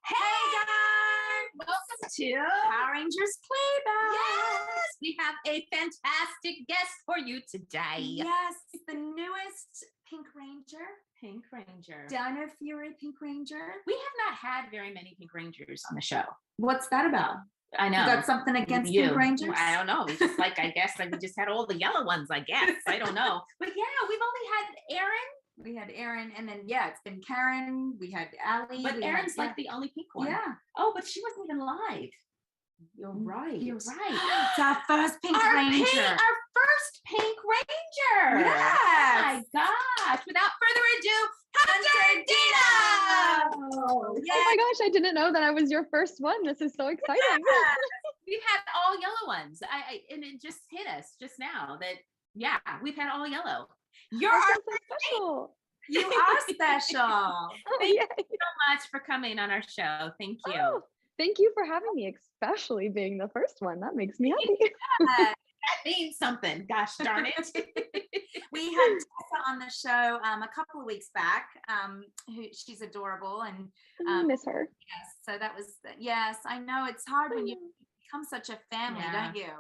Hey guys! Welcome to Power Rangers Playback. Yes! We have a fantastic guest for you today. Yes, the newest Pink Ranger. Pink Ranger. Dino Fury Pink Ranger. We have not had very many Pink Rangers on the show. What's that about? I know. You got something against Pink Rangers? I don't know. We just I guess we just had all the yellow ones, I guess. I don't know. But yeah, we've only had Aaron. We had Aaron, and then it's been Karen. We had Allie. But Aaron's like the only pink one. Yeah. Oh, but she wasn't even live. You're right. You're right. It's our first Pink Ranger. Our first Pink Ranger. Yes. Oh my gosh. Without further ado, Hunter Deno. Oh my gosh, I didn't know that I was your first one. This is so exciting. Yeah. We've had all yellow ones. And it just hit us just now that, we've had all yellow. You're so special. You are special. Thank you so much for coming on our show. Thank you. Oh, thank you for having me, especially being the first one. That makes me happy. That means something. Gosh darn it. We had Tessa on the show a couple of weeks back. She's adorable, and I miss her. Yes, so that was I know it's hard when you become such a family, don't you?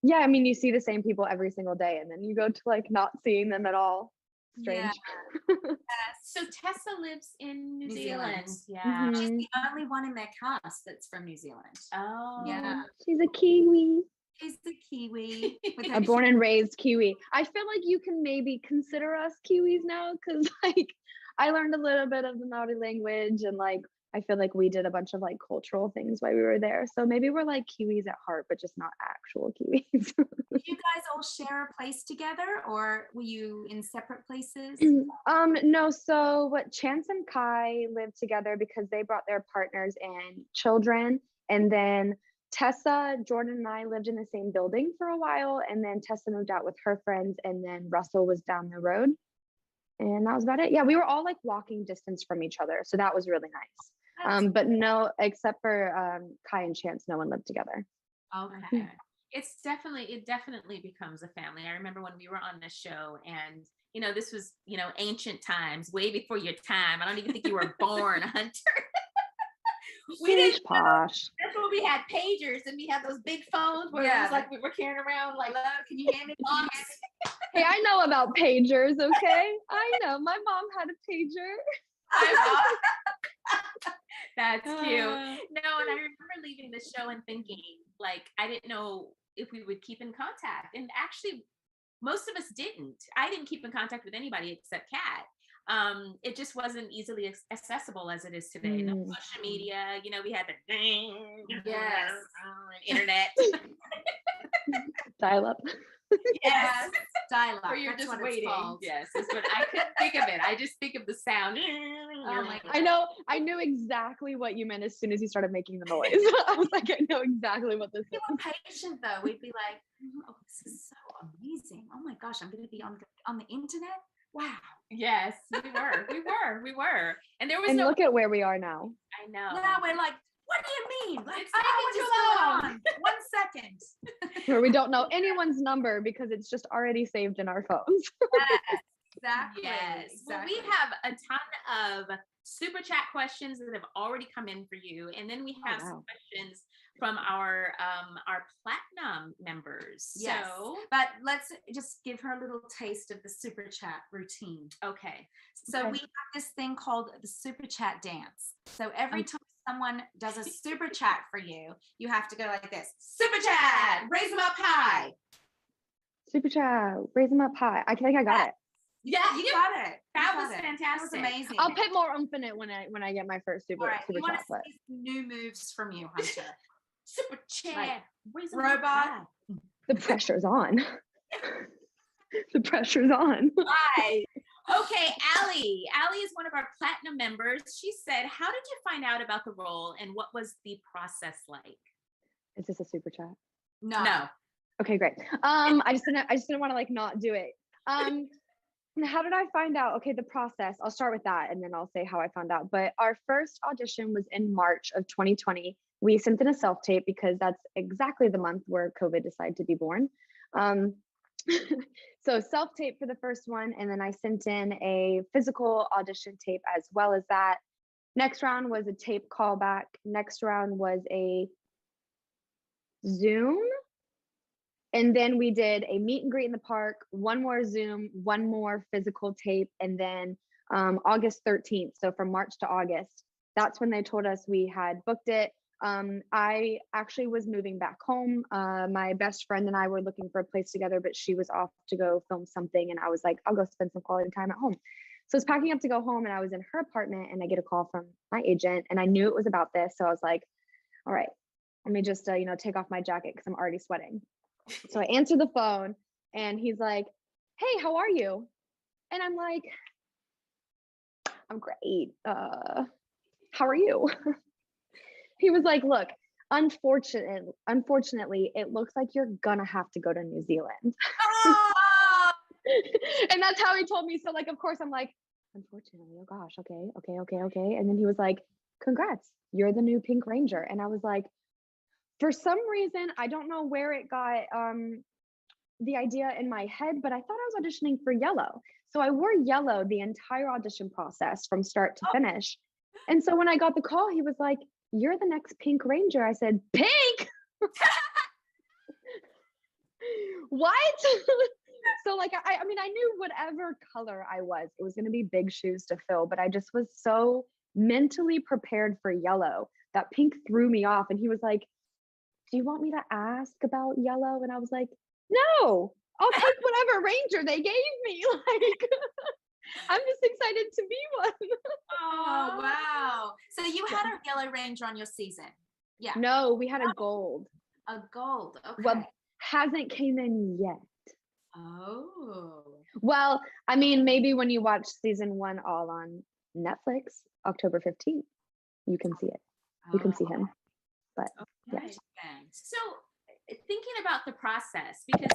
Yeah, I mean, you see the same people every single day, and then you go to not seeing them at all. Strange. Yeah. So Tessa lives in New Zealand. Yeah. Mm-hmm. She's the only one in their cast that's from New Zealand. Oh. Yeah. She's a Kiwi. She's the Kiwi. A born and raised Kiwi. I feel like you can maybe consider us Kiwis now, because I learned a little bit of the Maori language, and I feel like we did a bunch of cultural things while we were there. So maybe we're Kiwis at heart, but just not actual Kiwis. Did you guys all share a place together, or were you in separate places? No. So what Chance and Kai lived together because they brought their partners and children. And then Tessa, Jordan, and I lived in the same building for a while. And then Tessa moved out with her friends. And then Russell was down the road. And that was about it. Yeah, we were all walking distance from each other. So that was really nice. But no, except for Kai and Chance, no one lived together. Okay. It definitely becomes a family. I remember when we were on the show, and this was ancient times, way before your time. I don't even think you were born, Hunter. We didn't posh. That's when we had pagers, and we had those big phones where it was we were carrying around hello, can you hand me one? Hey, I know about pagers, okay? I know. My mom had a pager. That's cute. No, and I remember leaving the show and thinking, I didn't know if we would keep in contact. And actually, most of us didn't. I didn't keep in contact with anybody except Kat. It just wasn't easily accessible as it is today. No social media, we had the internet. Dial up. Yes, dial up. Where you're That's just what waiting. It's called. Yes, that's what I couldn't think of it. I just think of the sound. Oh my God. I know. I knew exactly what you meant as soon as you started making the noise. I was like, I know exactly what this is. We were patient though. We'd be like, oh, this is so amazing. Oh my gosh, I'm going to be on the internet. Wow. Yes, we were. And there was look at where we are now. I know. Now we're like, what do you mean? It's taking too long. 1 second. Where we don't know anyone's number because it's just already saved in our phones. Yes, exactly. Yes. Exactly. Well, we have a ton of super chat questions that have already come in for you, and then we have some questions from our platinum members. Yes. So, but let's just give her a little taste of the super chat routine. Okay. So we have this thing called the super chat dance. So every time someone does a super chat for you, you have to go like this: super chat, raise them up high. Super chat, raise them up high. I think I got it. Yeah, you got it. That was fantastic. That was amazing. I'll put more oomph in it when I get my first super All right, super we want chat. to see some new moves from you, Hunter. Super chat, raise them robot. up high. The pressure's on. The pressure's on. Hi. Okay, Allie. Allie is one of our platinum members. She said, how did you find out about the role, and what was the process like? Is this a super chat? No. Okay, great. I just didn't want to not do it. How did I find out? Okay, the process. I'll start with that, and then I'll say how I found out. But our first audition was in March of 2020. We sent in a self-tape because that's exactly the month where COVID decided to be born. So self-tape for the first one, and then I sent in a physical audition tape as well as that. Next round was a tape callback. Next round was a Zoom. And then we did a meet and greet in the park, one more Zoom, one more physical tape, and then August 13th. So from March to August, that's when they told us we had booked it. I actually was moving back home. My best friend and I were looking for a place together, but she was off to go film something. And I was like, I'll go spend some quality time at home. So I was packing up to go home, and I was in her apartment, and I get a call from my agent, and I knew it was about this. So I was like, all right, let me just, take off my jacket because I'm already sweating. So I answer the phone, and he's like, hey, how are you? And I'm like, I'm great. How are you? He was like, look, unfortunately, it looks like you're gonna have to go to New Zealand. Oh! And that's how he told me. So like, of course, I'm like, unfortunately, oh gosh, okay. And then he was like, congrats, you're the new Pink Ranger. And I was like, for some reason, I don't know where it got the idea in my head, but I thought I was auditioning for yellow. So I wore yellow the entire audition process from start to finish. And so when I got the call, he was like, you're the next Pink Ranger. I said, pink? What? So like, I mean, I knew whatever color I was, it was going to be big shoes to fill, but I just was so mentally prepared for yellow that pink threw me off. And he was like, do you want me to ask about yellow? And I was like, no, I'll take whatever ranger they gave me. Like, I'm just excited to be one. Oh, wow. So you had a yellow ranger on your season? Yeah. No, we had a gold. A gold. Okay. Well, hasn't came in yet. Oh. Well, I mean, maybe when you watch season 1 all on Netflix, October 15th, you can see it. You can see him. But okay. yes. So thinking about the process, because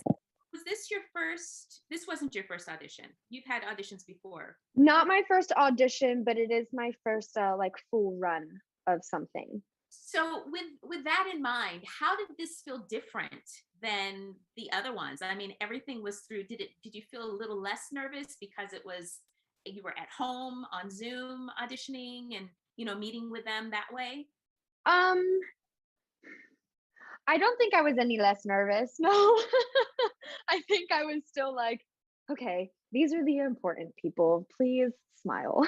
was this your first, this wasn't your first audition. You've had auditions before. Not my first audition, but it is my first like full run of something. So with that in mind, how did this feel different than the other ones? I mean, everything was through, did you feel a little less nervous because you were at home on Zoom auditioning and, meeting with them that way? I don't think I was any less nervous. No. I think I was still like, okay, these are the important people. Please smile.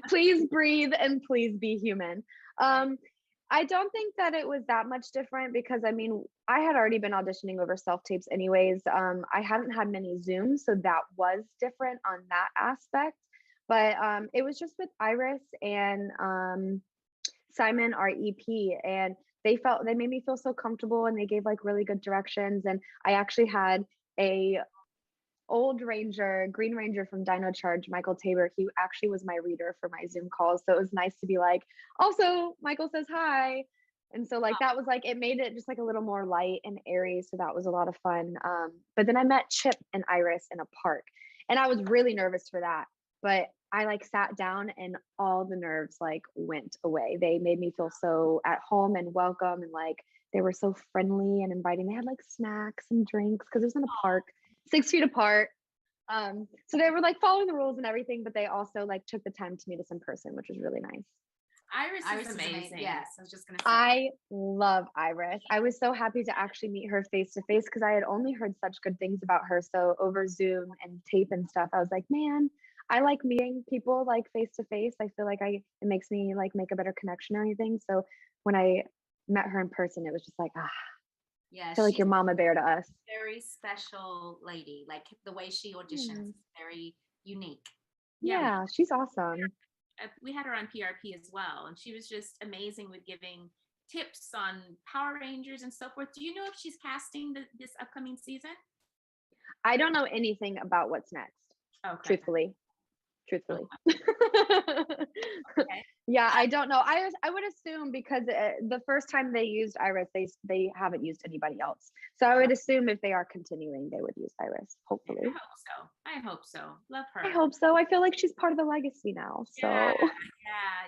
Please breathe and please be human. I don't think that it was that much different because I mean, I had already been auditioning over self-tapes anyways. I hadn't had many Zooms, so that was different on that aspect. But it was just with Iris and Simon, our EP, and they made me feel so comfortable, and they gave like really good directions. And I actually had a old ranger, Green Ranger from Dino Charge, Michael Tabor. He actually was my reader for my Zoom calls, so it was nice to be like, also Michael says hi. And so like that was like, it made it just like a little more light and airy, so that was a lot of fun. But then I met Chip and Iris in a park, and I was really nervous for that, but I like sat down and all the nerves like went away. They made me feel so at home and welcome, and like they were so friendly and inviting. They had like snacks and drinks because it was in a park 6 feet apart. So they were like following the rules and everything, but they also like took the time to meet us in person, which was really nice. Iris is amazing. Yes, I was just gonna say. I love Iris. I was so happy to actually meet her face to face because I had only heard such good things about her. So over Zoom and tape and stuff, I was like, man, I like meeting people like face to face. I feel like it makes me like make a better connection or anything. So when I met her in person, it was just like, yeah, I feel like your mama bear to us. Very special lady. Like the way she auditions is very unique. Yeah, she's awesome. We had her on PRP as well, and she was just amazing with giving tips on Power Rangers and so forth. Do you know if she's casting this upcoming season? I don't know anything about what's next. Okay. Truthfully. Okay. Yeah, I don't know. I would assume because the first time they used Iris, they haven't used anybody else. So I would assume if they are continuing, they would use Iris. Hopefully. I hope so. Love her. I hope so. I feel like she's part of the legacy now. So yeah.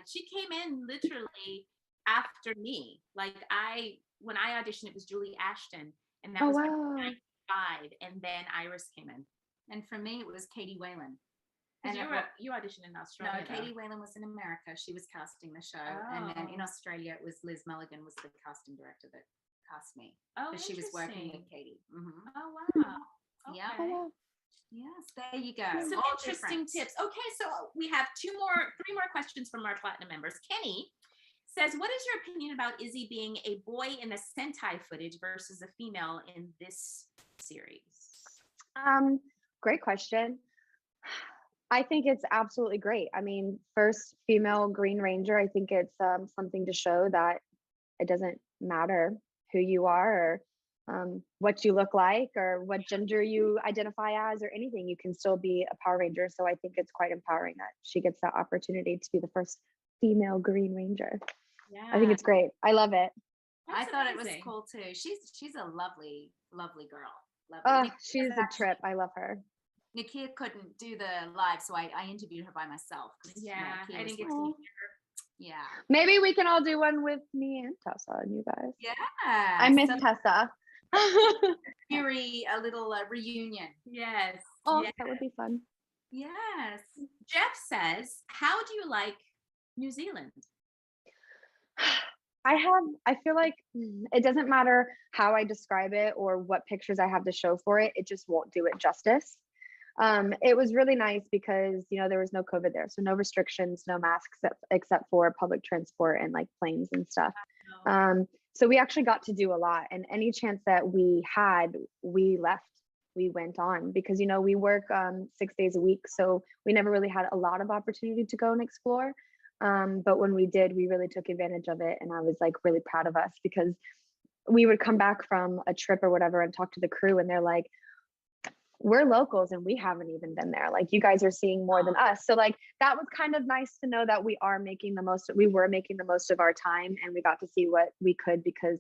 She came in literally after me. Like when I auditioned, it was Julie Ashton, and that was 95, and then Iris came in. And for me, it was Katie Whalen. And you auditioned in no, Australia. Katie Whalen was in America. She was casting the show, and then in Australia, it was Liz Mulligan was the casting director that cast me. Oh, she was working with Katie. Oh wow. Okay. Yeah. Yes, there you go. Some All interesting different. tips. Okay, so we have three more questions from our platinum members. Kenny says, what is your opinion about Izzy being a boy in the Sentai footage versus a female in this series? Great question. I think it's absolutely great. I mean, first female Green Ranger, I think it's something to show that it doesn't matter who you are or what you look like or what gender you identify as or anything. You can still be a Power Ranger. So I think it's quite empowering that she gets that opportunity to be the first female Green Ranger. Yeah. I think it's great. I love it. I thought amazing. It was cool too. She's a lovely, lovely girl. Oh, she's a trip. I love her. Nakia couldn't do the live, so I interviewed her by myself. Yeah, you know, I didn't get to hear. Yeah. Maybe we can all do one with me and Tessa and you guys. Yeah. I miss Tessa. Fury, a little reunion. Yes. Oh, yes. that would be fun. Yes. Jeff says, how do you like New Zealand? I feel like it doesn't matter how I describe it or what pictures I have to show for it. It just won't do it justice. It was really nice because, you know, there was no COVID there. So no restrictions, no masks except for public transport and like planes and stuff. So we actually got to do a lot, and any chance that we had, we left, we went on because, you know, we work 6 days a week. So we never really had a lot of opportunity to go and explore. But when we did, we really took advantage of it. And I was like really proud of us because we would come back from a trip or whatever and talk to the crew and they're like, we're locals and we haven't even been there. Like, you guys are seeing more than us. So like, that was kind of nice to know that we were making the most of our time and we got to see what we could, because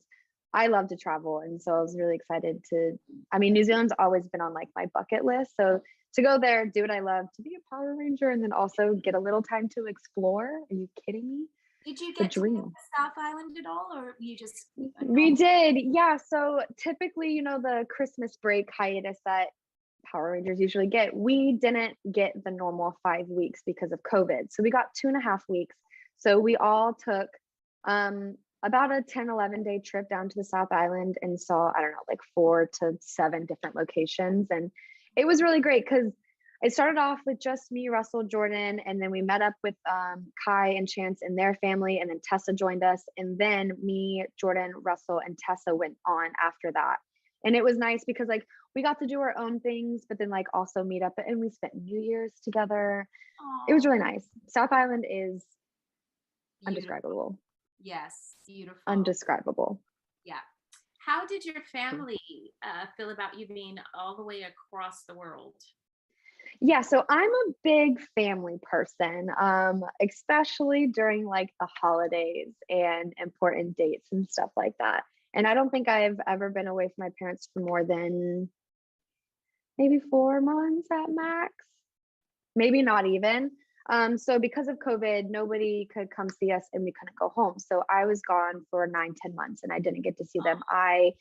I love to travel. And so I was really excited New Zealand's always been on like my bucket list. So to go there, do what I love, to be a Power Ranger, and then also get a little time to explore. Are you kidding me? Did you get to the South Island at all, or you just? We did, yeah. So typically, you know, the Christmas break hiatus that Power Rangers usually get, we didn't get the normal 5 weeks because of COVID. So we got 2.5 weeks. So we all took about a 10-11 day trip down to the South Island and saw, I don't know, like 4 to 7 different locations. And it was really great because it started off with just me, Russell, Jordan, and then we met up with Kai and Chance and their family, and then Tessa joined us, and then me, Jordan, Russell, and Tessa went on after that. And it was nice because like we got to do our own things, but then like also meet up, and we spent New Year's together. Aww. It was really nice. South Island is beautiful. Undescribable. Yes, beautiful. Undescribable. Yeah. How did your family feel about you being all the way across the world? Yeah, so I'm a big family person, especially during like the holidays and important dates and stuff like that. And I don't think I've ever been away from my parents for more than maybe 4 months at max, maybe not even. So because of COVID, nobody could come see us and we couldn't go home. So I was gone for 9-10 months and I didn't get to see them. I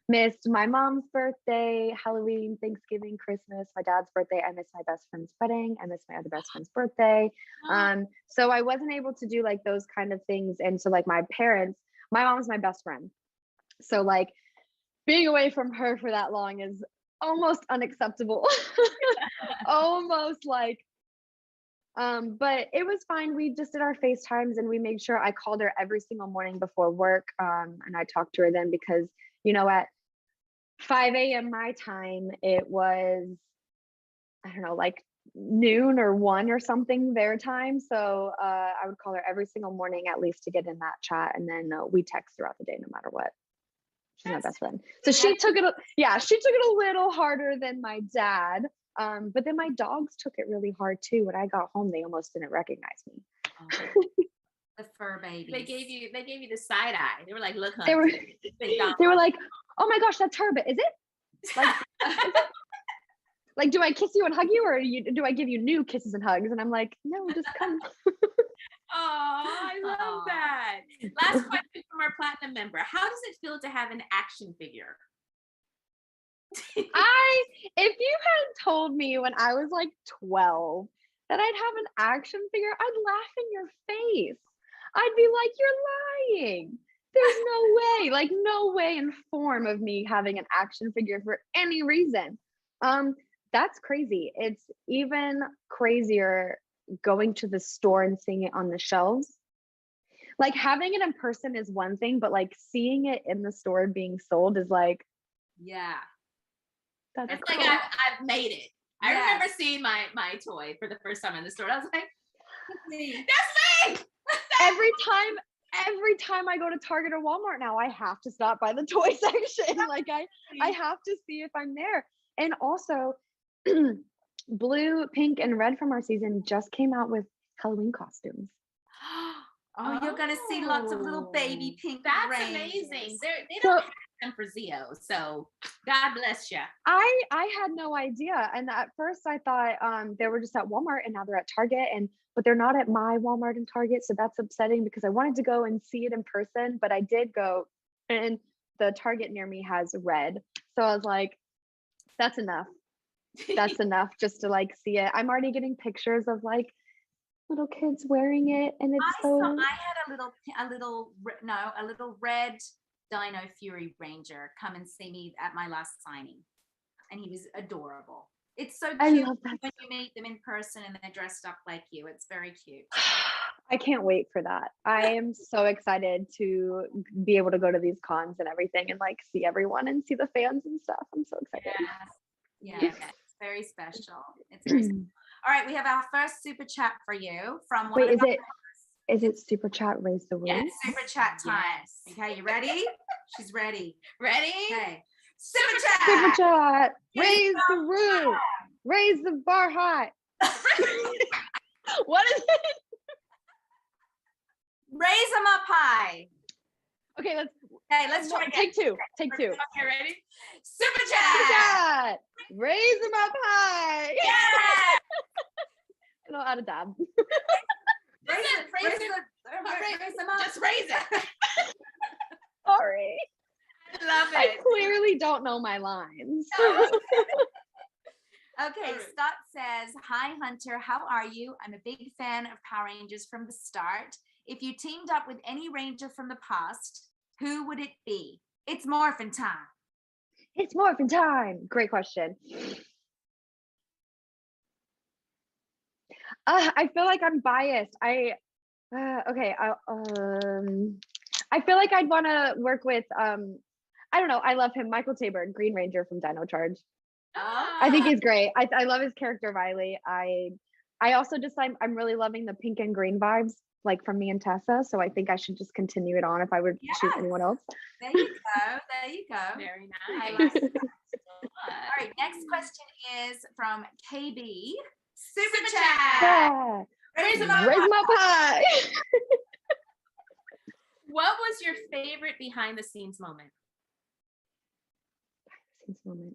missed my mom's birthday, Halloween, Thanksgiving, Christmas, my dad's birthday. I missed my best friend's wedding. I missed my other best friend's birthday. So I wasn't able to do like those kind of things. And so like my mom's my best friend. So like being away from her for that long is almost unacceptable. Almost like, but it was fine. We just did our FaceTimes and we made sure I called her every single morning before work. And I talked to her then because, you know, at 5 a.m. my time, it was, I don't know, like noon or 1 or something their time. So I would call her every single morning at least to get in that chat. And then we text throughout the day, no matter what. She's my best friend. So she took it a little harder than my dad. But then my dogs took it really hard too. When I got home, they almost didn't recognize me. The fur babies. They gave you the side eye. They were like, look, they were like, oh my gosh, that's her, but is it? Like, like, do I kiss you and hug you, or do I give you new kisses and hugs? And I'm like, no, just come. Oh, I love that. Last question from our platinum member. How does it feel to have an action figure? If you had told me when I was like 12 that I'd have an action figure, I'd laugh in your face. I'd be like, you're lying. There's no way, like no way in form of me having an action figure for any reason. That's crazy. It's even crazier going to the store and seeing it on the shelves. Like having it in person is one thing, but like seeing it in the store being sold is like, Yeah. that's It's cool. like I've made it. I Yes. remember seeing my toy for the first time in the store. I was like, that's me. Every time I go to Target or Walmart now, I have to stop by the toy section. Like I have to see if I'm there. And also blue, pink, and red from our season just came out with Halloween costumes. Oh, you're gonna see lots of little baby pink. That's Rangers. amazing. They So don't have them for Zio, so God bless you. I had no idea. And at first I thought they were just at Walmart and now they're at Target, but they're not at my Walmart and Target. So that's upsetting because I wanted to go and see it in person, but I did go, and the Target near me has red. So I was like, that's enough. That's enough just to like see it. I'm already getting pictures of like little kids wearing it, and it's I so had a little red Dino Fury Ranger come and see me at my last signing, and he was adorable. It's so I cute love that. when you meet them in person and they're dressed up like you. It's very cute. I can't wait for that. I am so excited to be able to go to these cons and everything and like see everyone and see the fans and stuff. I'm so excited. Yeah, it's very special. It's very special. All right, we have our first super chat for you from one Wait, of is it super chat raise the roof? Yes, super chat time. Yes. Okay, you ready? She's ready. Ready? Okay. Super chat. Super chat. Raise the roof. Raise the bar high. What is it? Raise them up high. Okay, let's try again. Take two. Take two. Okay, ready? Super Super chat. chat. Raise them up high. Yeah. No, out of dab. Raise them up. Just raise it. Sorry. I love I it. clearly don't know my lines. Okay, Scott says, "Hi Hunter, how are you? I'm a big fan of Power Rangers from the start. If you teamed up with any Ranger from the past, who would it be? It's morphin' time." It's morphin' time. Great question. I feel like I'm biased. I feel like I'd want to work with I don't know. I love him, Michael Tabor, Green Ranger from Dino Charge. I think he's great. I love his character Riley. I also just I'm really loving the pink and green vibes like from me and Tessa. So I think I should just continue it on if I would choose anyone else. There you go. There you go. Very I nice. like that. All right, next question is from KB. Super chat. Yeah. Raise them up. Raise 'em up high. What was your favorite behind the scenes moment? Behind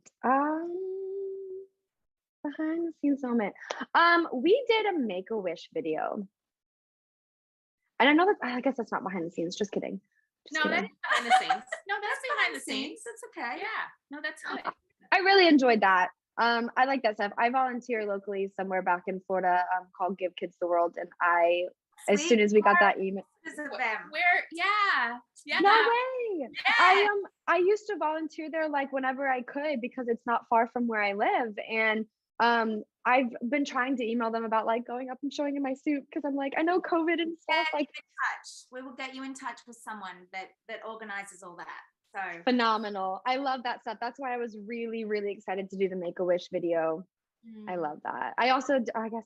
the scenes moment. We did a Make-A-Wish video. And I know that I guess that's not behind the scenes, just kidding. No, that is behind the scenes. No, that's behind the scenes. That's okay. Yeah. No, that's good. I really enjoyed that. I like that stuff. I volunteer locally somewhere back in Florida called Give Kids the World, and as soon as we got that email, Yeah. no way. Yeah. I used to volunteer there like whenever I could because it's not far from where I live, and I've been trying to email them about like going up and showing in my suit because I'm like I know COVID and stuff. Get like in touch. We will get you in touch with someone that organizes all that. So phenomenal. I love that stuff. That's why I was really, really excited to do the Make-A-Wish video. I love that. I guess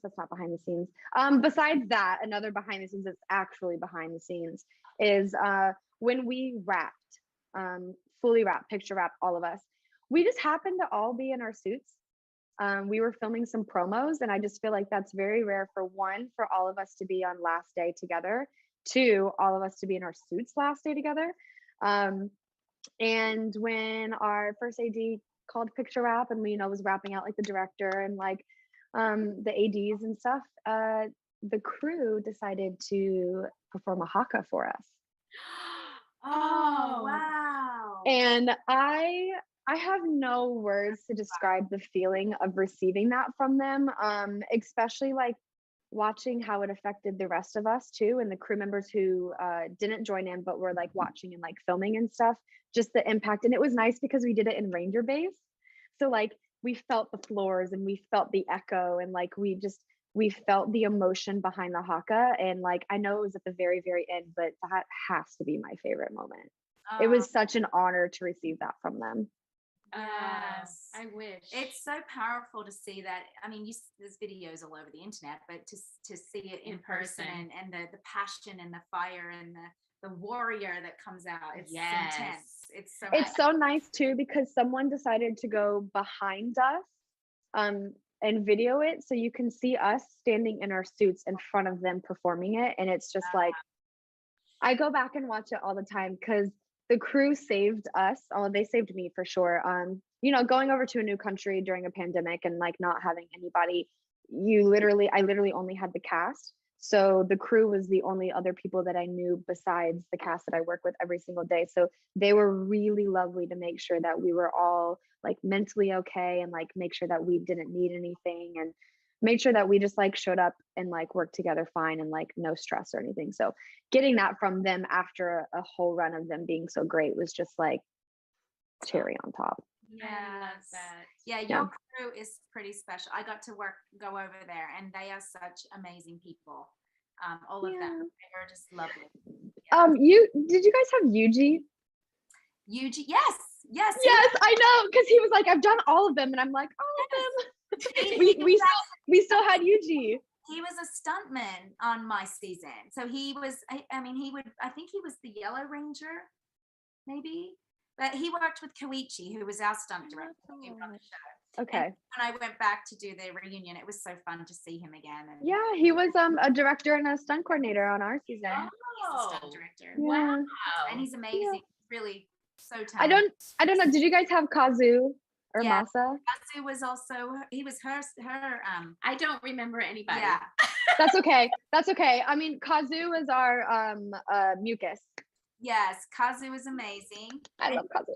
that's not behind the scenes. Besides that, another behind the scenes that's actually behind the scenes is when we wrapped, fully wrapped, picture wrapped, all of us. We just happened to all be in our suits. We were filming some promos, and I just feel like that's very rare for one, for all of us to be on last day together. Two, all of us to be in our suits last day together. And when our first AD called picture wrap and we was wrapping out like the director and like the ADs and stuff, the crew decided to perform a haka for us. Oh wow. And I have no words to describe the feeling of receiving that from them, especially like watching how it affected the rest of us too, and the crew members who didn't join in but were like watching and like filming and stuff, just the impact. And it was nice because we did it in Ranger base, so like we felt the floors and we felt the echo, and like we felt the emotion behind the haka. And like I know it was at the very very end, but that has to be my favorite moment. It was such an honor to receive that from them. Yes, I wish. It's so powerful to see that. I mean, there's videos all over the internet, but to see it in person and the passion and the fire and the warrior that comes out, it's intense. It's so nice too, because someone decided to go behind us and video it, so you can see us standing in our suits in front of them performing it. And it's just like, I go back and watch it all the time because the crew saved us. Oh, they saved me for sure. Going over to a new country during a pandemic and like not having anybody, I literally only had the cast. So the crew was the only other people that I knew besides the cast that I work with every single day. So they were really lovely to make sure that we were all like mentally okay, and like make sure that we didn't need anything, and made sure that we just like showed up and like worked together fine, and like no stress or anything. So getting that from them after a whole run of them being so great was just like cherry on top. Yes. Yeah, your crew is pretty special. I got to go over there, and they are such amazing people. All of them. They were just lovely. Yeah. Did you guys have Yuji? Yuji, yes. Yes, I know, because he was like, I've done all of them, and I'm like, all of them. we still had Yuji. He was a stuntman on my season, so he was. I think he was the Yellow Ranger, maybe. But he worked with Koichi, who was our stunt director on the show. Okay. And when I went back to do the reunion, it was so fun to see him again. And yeah, he was a director and a stunt coordinator on our season. He's a stunt director. Yeah. Wow. And he's amazing. Yeah. Really so talented. I don't know. Did you guys have Kazu or Masa? Kazu was also, he was her I don't remember anybody. Yeah. That's okay. I mean, Kazu was our mucus. Yes, Kazu was amazing. I love Kazu.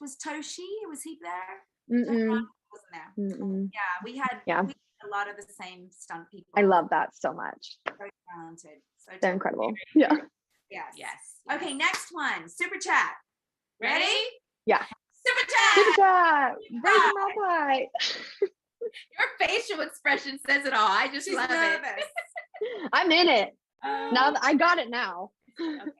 Was Toshi? Was he there? Mm-mm. Wasn't there? Mm-mm. Yeah, we had a lot of the same stunt people. I love that so much. So talented. They're incredible. Yeah. Yes. Okay, next one. Super chat. Ready? Yeah. Super chat. Super chat. Raisin Malpie. Your facial expression says it all. I just love it. I'm in it. Now I got it now. Okay.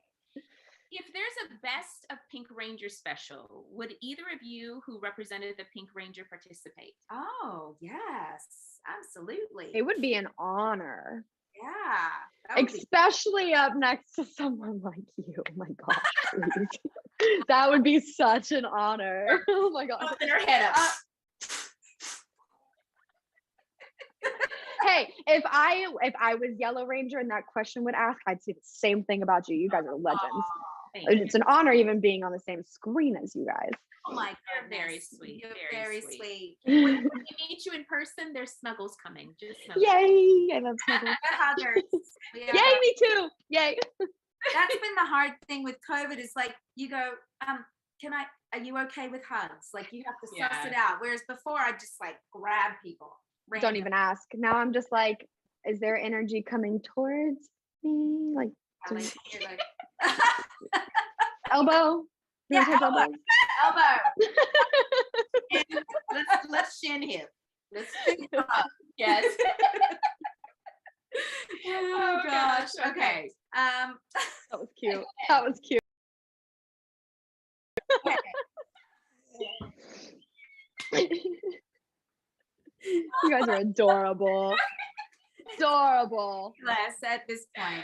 If there's a best of Pink Ranger special, would either of you who represented the Pink Ranger participate? Oh, yes, absolutely. It would be an honor. Yeah. Especially up next to someone like you. Oh my gosh. Please. That would be such an honor. Oh my gosh. Open her head up. Hey, if I was Yellow Ranger and that question would ask, I'd say the same thing about you. You guys are legends. It's an honor even being on the same screen as you guys. Oh my God, you're very sweet. You're very sweet. When we meet you in person, there's snuggles coming. Just snuggles. Yay! I love snuggles. Yay, me too. Yay. That's been the hard thing with COVID. Is like you go, are you okay with hugs? Like you have to suss it out. Whereas before, I just like grab people. Random. Don't even ask. Now I'm just like, is there energy coming towards me? Like, elbow. Yeah, elbow. let's shin hip. Let's shin hip up. Yes. Oh gosh. Okay. That was cute. That was cute. You guys are adorable. Adorable. Yes, at this point.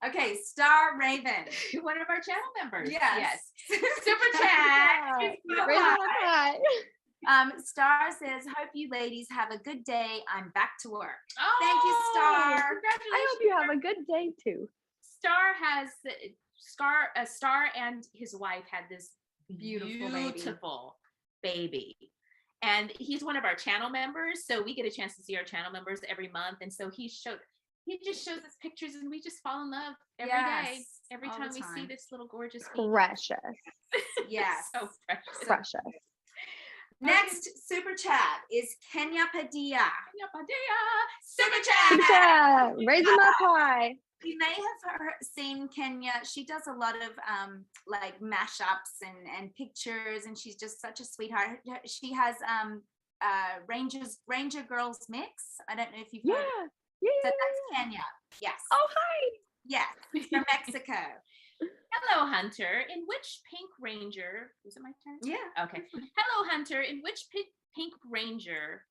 Okay, Star Raven. One of our channel members. Yes. Super chat. Star says, hope you ladies have a good day. I'm back to work. Oh, thank you, Star. Congratulations. I hope you have a good day too. Star and his wife had this beautiful baby. And he's one of our channel members, so we get a chance to see our channel members every month. And so he just shows us pictures, and we just fall in love every day. Every time we see this little gorgeous baby. Precious. Yes. So precious. Next super chat is Kenya Padilla. Super chat. Yeah, raise them up high. You may have seen Kenya. She does a lot of like mashups and pictures, and she's just such a sweetheart. She has Ranger Girls Mix. I don't know if you've heard. Yeah. So that's Kenya. Yes. Oh, hi. Yes, from Mexico. Hello, Hunter. In which Pink Ranger? Was it my turn? Yeah. Okay. Hello, Hunter. In which Pink Ranger?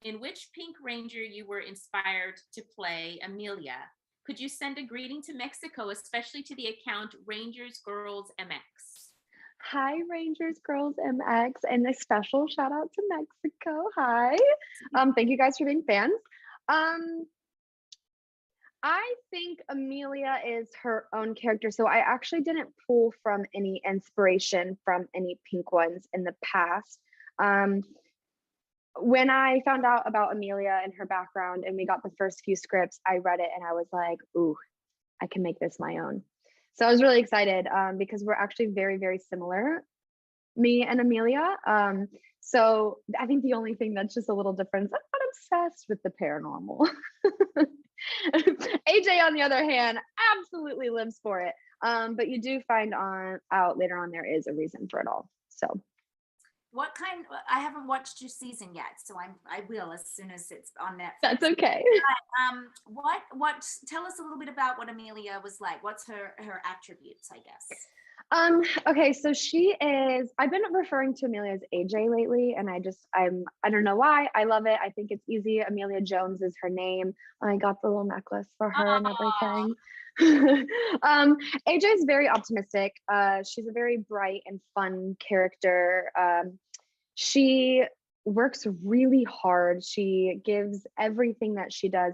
In which Pink Ranger you were inspired to play Amelia? Could you send a greeting to Mexico, especially to the account Rangers Girls MX? Hi, Rangers Girls MX, and a special shout out to Mexico. Hi. Thank you guys for being fans. I think Amelia is her own character, so I actually didn't pull from any inspiration from any Pink ones in the past. When I found out about Amelia and her background and we got the first few scripts, I read it and I was like, ooh, I can make this my own. So I was really excited because we're actually very, very similar, me and Amelia. So I think the only thing that's just a little different is I'm not obsessed with the paranormal. AJ, on the other hand, absolutely lives for it. But you do find out later on there is a reason for it all. So what kind? I haven't watched your season yet, so I will as soon as it's on Netflix. That's okay. What? Tell us a little bit about what Amelia was like. What's her attributes, I guess. Okay, so I've been referring to Amelia as AJ lately, and I don't know why. I love it. I think it's easy. Amelia Jones is her name. I got the little necklace for her and everything. AJ is very optimistic. She's a very bright and fun character. She works really hard. She gives everything that she does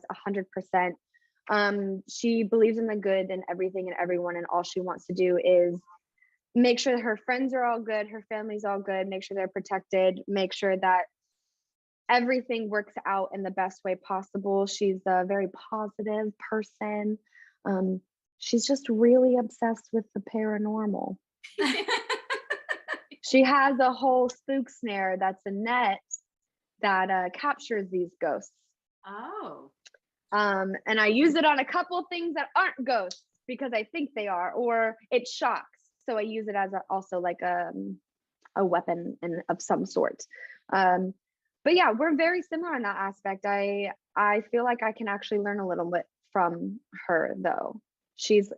100%. She believes in the good in everything and everyone, and all she wants to do is make sure that her friends are all good, her family's all good, make sure they're protected, make sure that everything works out in the best way possible. She's a very positive person. She's just really obsessed with the paranormal. She has a whole spook snare that's a net that captures these ghosts. Oh. And I use it on a couple things that aren't ghosts because I think they are, or it shocks. So I use it as also like a weapon of some sort. But yeah, we're very similar in that aspect. I feel like I can actually learn a little bit from her though. She's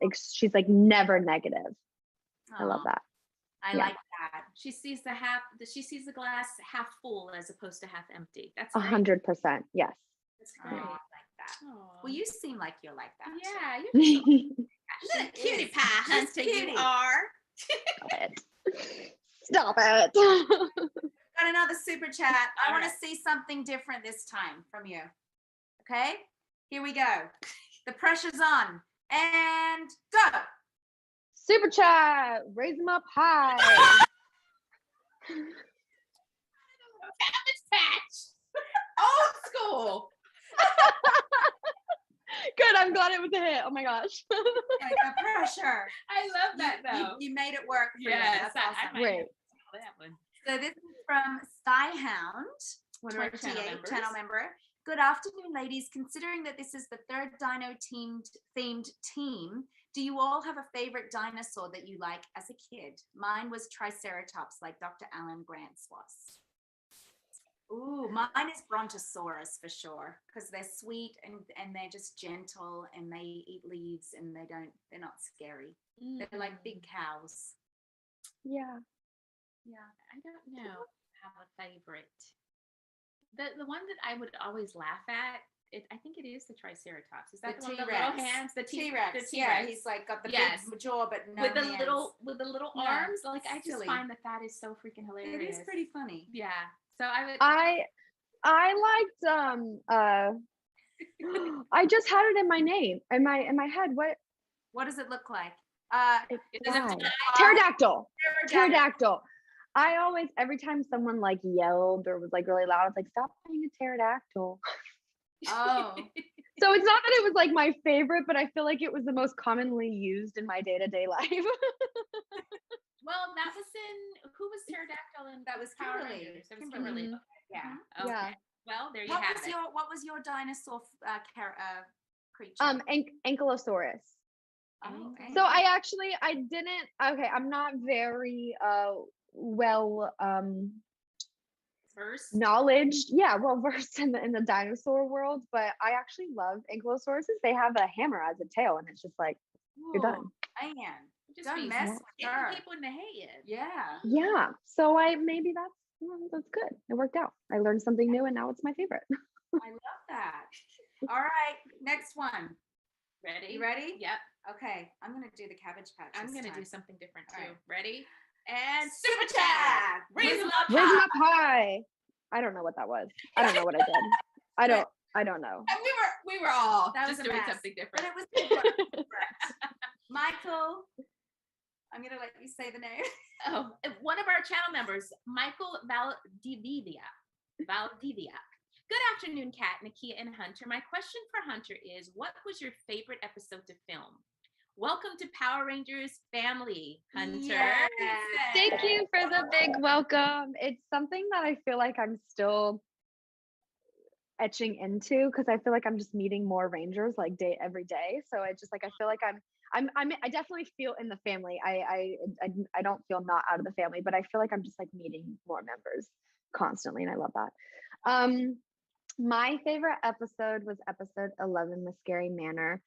like never negative. I love that. I like that. She sees the glass half full as opposed to half empty. That's 100%. Yes. That's great. I like that. Aww. Well, you seem like you're like that. Yeah, you're just a cutie pie, Hunter. You are. Stop it. Stop it. Got another super chat. I want to see something different this time from you. Okay, here we go. The pressure's on. And go. Super chat. Raise them up high. Cabbage Patch. Old school. Good. I'm glad it was a hit. Oh my gosh. Like the pressure. I love that though. You made it work. For Yes, you. That's awesome. Great. That one. So this is from Skyhound, One of our 28 channel member. Good afternoon, ladies. Considering that this is the third Dino themed team, do you all have a favorite dinosaur that you like as a kid? Mine was Triceratops, like Dr. Alan Grant's was. Ooh, mine is Brontosaurus for sure, because they're sweet and they're just gentle and they eat leaves and they're not scary. They're like big cows. Yeah. Yeah, I don't know. Have a favorite. The one that I would always laugh at, I think it is the Triceratops. Is that the one with the little hands? The T-Rex. The Yeah, he's like got the big jaw, but no with the hands. little arms. Like I just Silly. find that is so freaking hilarious. It is pretty funny. Yeah. So I would. I liked I just had it in my name in my head. What does it look like? Pterodactyl. Pterodactyl. I always, every time someone like yelled or was like really loud, I was like, stop saying a pterodactyl. Oh. So it's not that it was like my favorite, but I feel like it was the most commonly used in my day-to-day life. Well, that was who was pterodactyl in that was Power Kimberly. Rangers? It was Kimberly. Yeah. Okay. Yeah. Well, there you have it. What was your dinosaur creature? Ankylosaurus. Oh, So I didn't, okay, I'm not very well First, well versed in the dinosaur world, but I actually love ankylosauruses. They have a hammer as a tail, and it's just like you're done. Man, just don't be mess with her. people in the head. Yeah. So maybe that's good. It worked out. I learned something new, and now it's my favorite. I love that. All right, next one. Ready? You ready? Yep. Okay, I'm gonna do the Cabbage Patch. I'm gonna do something different too. Right. Ready? And Super chat. Raise up Raise 'em up high. I don't know what that was. I don't know what I did. I don't know. And we were all That was just a doing mess. something different. But it was Michael, I'm gonna let you say the name. Oh, one of our channel members, Michael Valdivia. Good afternoon, Kat, Nakia, and Hunter. My question for Hunter is, what was your favorite episode to film? Welcome to Power Rangers family, Hunter. Yes. Thank you for the big welcome. It's something that I feel like I'm still etching into, because I feel like I'm just meeting more Rangers like every day. So I just like, I feel like I definitely feel in the family. I don't feel not out of the family, but I feel like I'm just like meeting more members constantly, and I love that. My favorite episode was episode 11, The Scary Manor.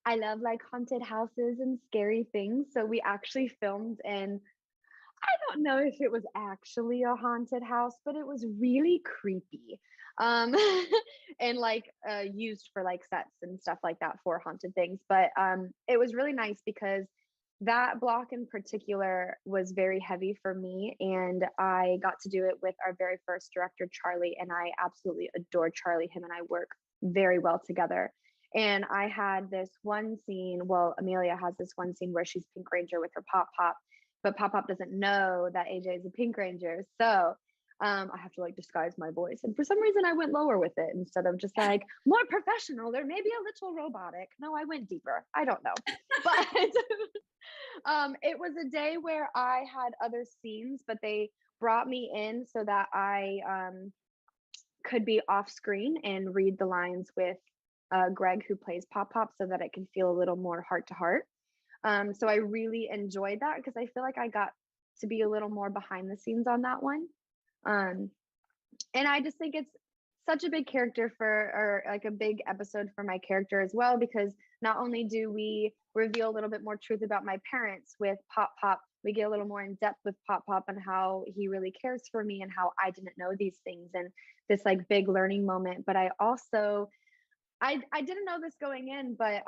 I love like haunted houses and scary things. So we actually filmed in, I don't know if it was actually a haunted house, but it was really creepy. And like used for like sets and stuff like that for haunted things. But it was really nice because that block in particular was very heavy for me, and I got to do it with our very first director, Charlie, and I absolutely adore Charlie. Him and I work very well together. And I had this one scene, well, Amelia has this one scene where she's Pink Ranger with her Pop Pop, but Pop Pop doesn't know that AJ is a Pink Ranger. So I have to like disguise my voice. And for some reason I went lower with it instead of just like more professional. There may be a little robotic. No, I went deeper. I don't know. But it was a day where I had other scenes, but they brought me in so that I could be off screen and read the lines with Greg, who plays Pop Pop, so that it can feel a little more heart to heart. So I really enjoyed that because I feel like I got to be a little more behind the scenes on that one. And I just think it's such a big character or like a big episode for my character as well, because not only do we reveal a little bit more truth about my parents with Pop Pop, we get a little more in depth with Pop Pop and how he really cares for me and how I didn't know these things, and this like big learning moment. But I also, I didn't know this going in, but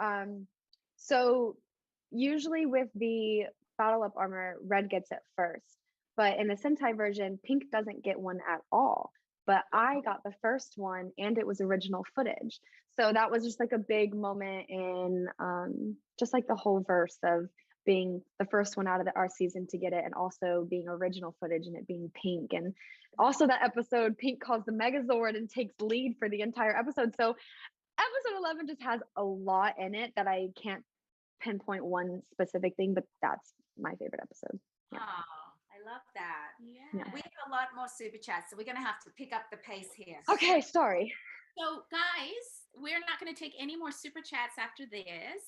so usually with the Battle Up armor, Red gets it first. But in the Sentai version, Pink doesn't get one at all. But I got the first one, and it was original footage. So that was just like a big moment in just like the whole verse of being the first one out of our season to get it, and also being original footage and it being Pink. And also that episode, Pink calls the Megazord and takes lead for the entire episode. So episode 11 just has a lot in it that I can't pinpoint one specific thing, but that's my favorite episode. Yeah. Oh, I love that. Yeah. We have a lot more super chats, so we're going to have to pick up the pace here. Okay, sorry. So guys, we're not going to take any more super chats after this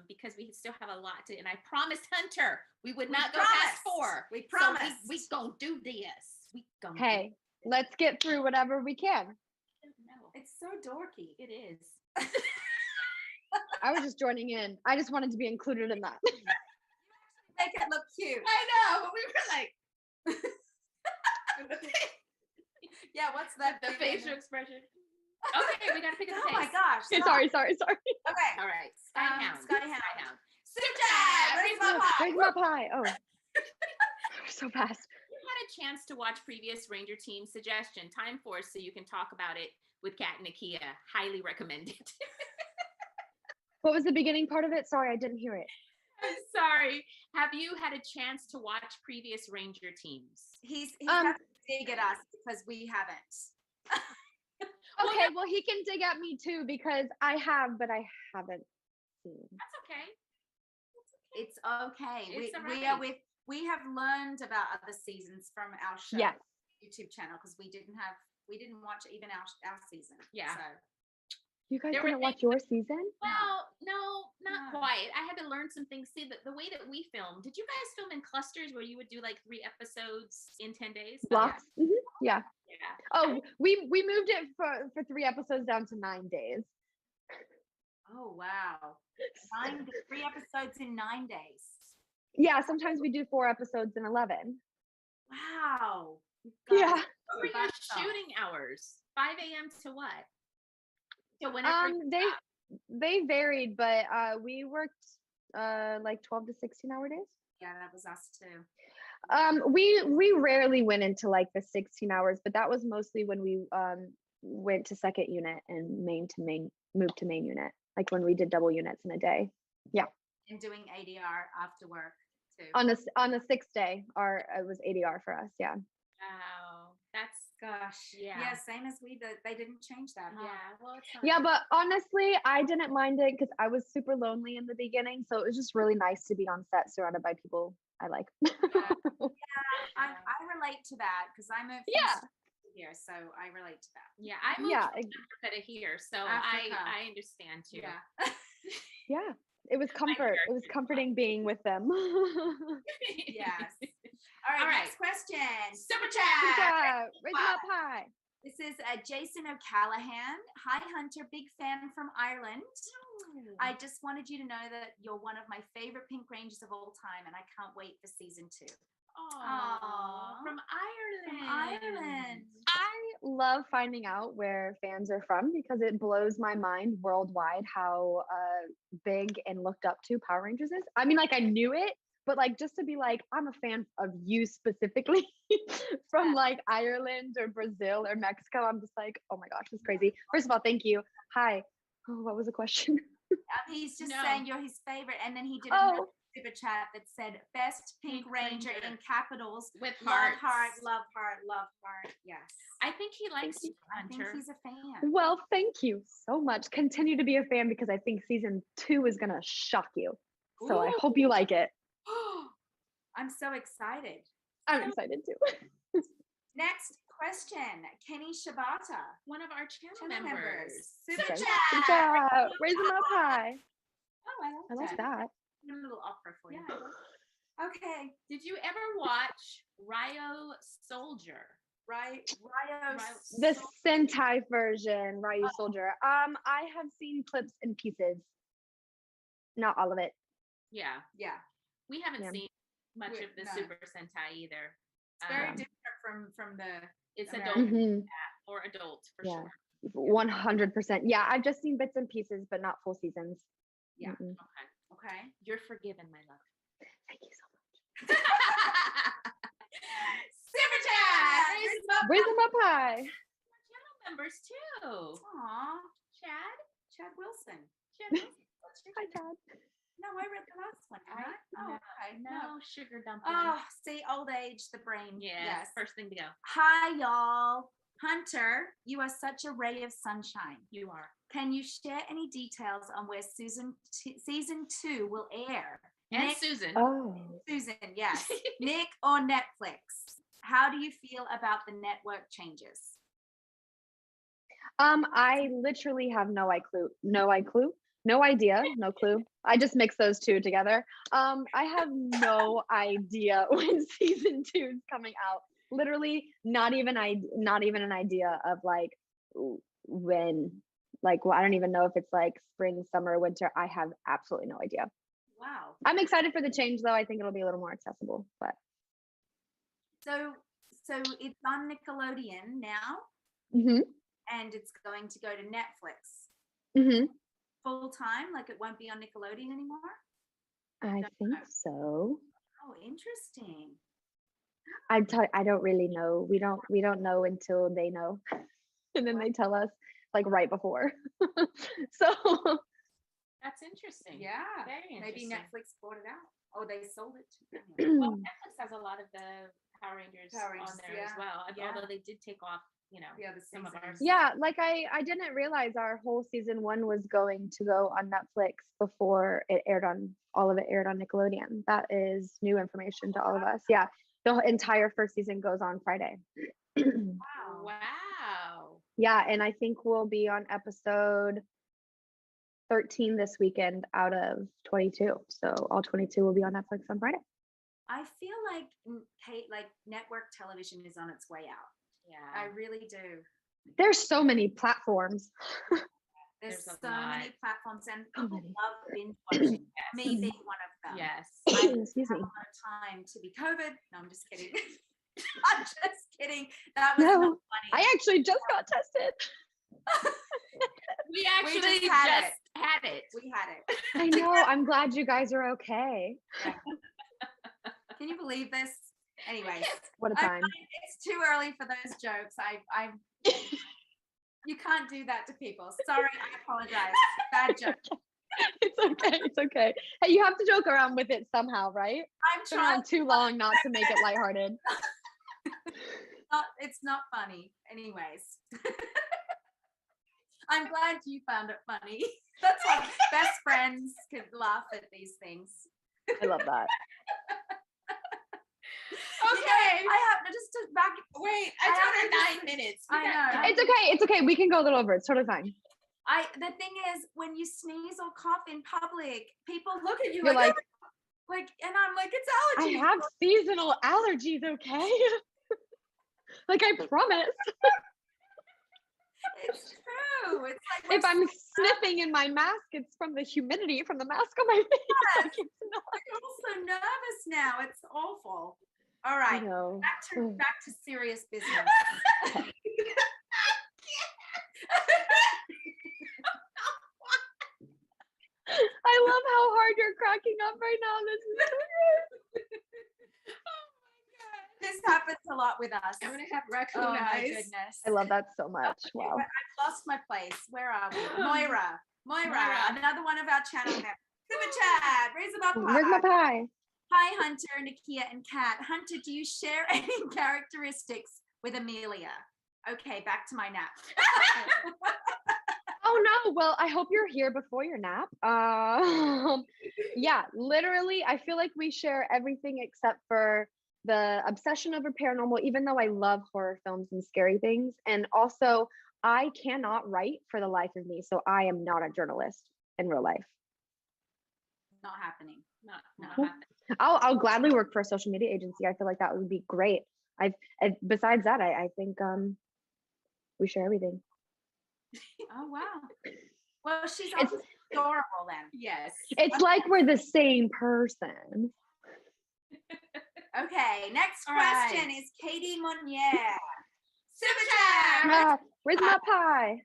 because we still have a lot to, and I promised Hunter we would not go past 4. We promised. So we gonna do this. Hey, let's get through whatever we can. No, it's so dorky. It is. I was just joining in. I just wanted to be included in that. You make it look cute. I know, but we were like, yeah, what's that? The facial expression. Okay, we gotta pick up the Oh my pace. gosh. Stop. Sorry. Okay. All right. Skyhound. Skyhound. Super chat. Raise them up high. Raise them up high. Oh. So fast. You had a chance to watch previous Ranger Team suggestion, Time Force, so you can talk about it with Kat and Nakia. Highly recommended. What was the beginning part of it? Sorry, I didn't hear it. I'm sorry. Have you had a chance to watch previous Ranger Teams? He's got to dig at us because we haven't. Okay, well, he can dig at me too because I have, but I haven't seen. That's okay. It's okay. It's We have learned about other seasons from our show. Yes. YouTube channel because we didn't watch even our season. Yeah. So You guys There were didn't watch your season? well, no, not No. quite. I had to learn some things. See, the way that we filmed, did you guys film in clusters where you would do like 3 episodes in 10 days? Blocks. Yeah. Yeah. Oh, we moved it for 3 episodes down to 9 days. oh wow. 3 episodes in 9 days. Yeah, sometimes we do 4 episodes in 11. Wow. Yeah. What were your shooting hours? 5 a.m. to what? To whenever. They varied, but we worked like 12 to 16-hour days. Yeah, that was us too. We rarely went into like the 16 hours, but that was mostly when we went to second unit and moved to main unit, like when we did double units in a day. Yeah. And doing ADR after work too. On the 6th day, it was ADR for us. Yeah. Wow, that's Gosh. Yeah. Same as we did. They didn't change that. Huh? yeah. Well, it's not Yeah, but honestly, I didn't mind it because I was super lonely in the beginning, so it was just really nice to be on set surrounded by people I like. I relate to that because I'm a Yeah. here, so I relate to that. Yeah, I moved from Africa to here, so Africa. I understand too. Yeah. Yeah. It was comfort. It was comforting being with them. Yes. All right. Next question. Super Good chat. job. Raise them up high. This is Jason O'Callahan. Hi, Hunter. Big fan from Ireland. I just wanted you to know that you're one of my favorite Pink Rangers of all time, and I can't wait for season 2. Aww. From Ireland. Ireland. I love finding out where fans are from because it blows my mind worldwide how big and looked up to Power Rangers is. I mean, like I knew it, but like just to be like, I'm a fan of you specifically from like Ireland or Brazil or Mexico. I'm just like, oh my gosh, it's crazy. First of all, thank you. Hi. Oh, what was the question? He's just saying you're his favorite, and then he did Oh. super chat that said best Pink Ranger in capitals with love hearts. heart. Yes, I think he likes you, I think Hunter. he's a fan. Well, thank you so much. Continue to be a fan because I think season 2 is gonna shock you. So I hope you like it. I'm so excited. I'm excited too. Next question, Kenny Shibata, One of our channel members. Super Good chat. job. Raise them up high. Oh, I like that. A little opera for you. Okay. Did you ever watch Ryo Soldier? Ryo The Sentai version, Ryu Soldier. I have seen clips and pieces. Not all of it. Yeah. We haven't seen much of the Super Sentai either. It's very different from the. It's American. adult or adult for sure. 100%. Yeah, I've just seen bits and pieces, but not full seasons. Yeah. Mm-mm. Okay. You're forgiven, my love. Thank you so much. Super chat. Raise them up high. Channel members too. Aw. Chad Wilson. Hi, Chad. No, I read the last one. Okay. No sugar dumping. Oh, see, old age, the brain. Yes. First thing to go. Hi, y'all. Hunter, you are such a ray of sunshine. You are. Can you share any details on where season 2 will air? And Nick, Susan. Oh. Susan, yes. Nick or Netflix? How do you feel about the network changes? I literally have no idea, no clue. I just mix those two together. I have no idea when season 2 is coming out. Literally, not even an idea of like when. Like, well, I don't even know if it's like spring, summer, winter. I have absolutely no idea. Wow. I'm excited for the change, though. I think it'll be a little more accessible. But so it's on Nickelodeon now, mm-hmm. and it's going to go to Netflix. Mm-hmm. Full time, like it won't be on Nickelodeon anymore. I think so. Oh, interesting. I don't really know. We don't know until they know, and then they tell us like right before. So that's interesting. Yeah. Very interesting. Maybe Netflix bought it out. Oh, they sold it. Well, Netflix has a lot of the Power Rangers on there as well. Yeah. Although they did take off, some of ours. Yeah, like I didn't realize our whole season 1 was going to go on Netflix before it aired on Nickelodeon. That is new information to all of us. Yeah. The entire first season goes on Friday. Wow. Yeah, and I think we'll be on episode 13 this weekend out of 22. So all 22 will be on Netflix on Friday. I feel like Kate, like network television is on its way out. Yeah. I really do. There's so many platforms. There's There's a so lot. many platforms, and So people many. love binge watching. Me being one of them. Yes. I Excuse have me. a lot of time to be COVID. No, I'm just kidding. I'm just kidding. That was not No, funny. I actually just got tested. We actually just had had it. We had it. I know. I'm glad you guys are okay. Yeah. Can you believe this? Anyways, What a time. it's too early for those jokes. I you can't do that to people. Sorry, I apologize. Bad joke. It's okay. It's okay. Hey, you have to joke around with it somehow, right? I'm It's been trying. around too long not to make it lighthearted. It's not funny. Anyways. I'm glad you found it funny. That's why best friends could laugh at these things. I love that. Okay. I have just to back. Wait, I I told have her to 9 minutes. I know. It's okay. It's okay. We can go a little over. It's totally fine. The thing is, when you sneeze or cough in public, people look at you You're like, and I'm like, it's I allergies. have seasonal allergies, okay? Like, I promise. It's true. It's like If I'm sniffing in my mask, it's from the humidity from the mask on my face. Like, it's not. I'm so nervous now. It's awful. All I right, know. back to serious business. I love how hard you're cracking up right now. This is so good. This happens a lot with us. I'm gonna have raccoon Oh my eyes. goodness. I love that so much. Wow. I've lost my place. Where are we? Moira, Moira. another one of our channel members. Super chat. Raise them up. Where's my pie? Hi, Hunter, Nakia, and Kat. Hunter, do you share any characteristics with Amelia? Okay, back to my nap. Oh no. Well, I hope you're here before your nap. Yeah, literally, I feel like we share everything except for the obsession over paranormal, even though I love horror films and scary things. And also, I cannot write for the life of me. So I am not a journalist in real life. Not happening. Not Cool. happening. I'll gladly work for a social media agency. I feel like that would be great. Besides that, I think we share everything. Oh wow. Well, she's obviously adorable then. Yes. It's like we're the same person. Okay, next All question right. is Katie Monnier. Super chat. Where's my pie?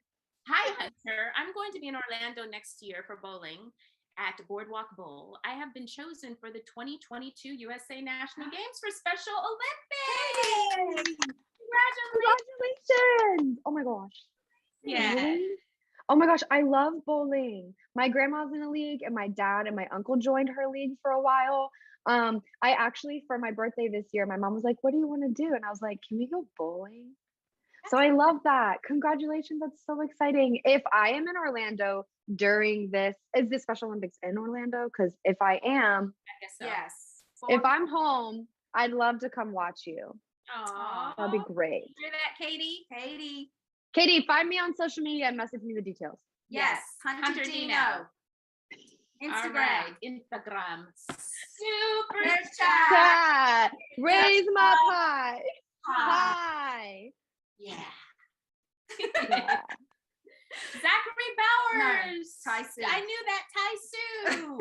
Hi, Hunter. I'm going to be in Orlando next year for bowling at Boardwalk Bowl. I have been chosen for the 2022 USA National Games for Special Olympics. Congratulations! Oh my gosh. Yeah. Really? Oh my gosh, I love bowling. My grandma's in a league, and my dad and my uncle joined her league for a while. I actually, for my birthday this year, my mom was like, "What do you want to do?" And I was like, "Can we go bowling?" So I love that. Congratulations. That's so exciting. If I am in Orlando during this, is the Special Olympics in Orlando? Because if I am, I guess so. Yes. if I'm home, I'd love to come watch you. Aww. That'd be great. Hear that, Katie? Katie. Katie, find me on social media and message me the details. Yes. Hunter Hunter Deno. Deno. Instagram. All right. Instagram. Super Super chat. Chat. Raise my pie. Hi. Hi. Yeah. Yeah. Zachary Bowers. No, Tai Sue. I knew that. Tai Sue.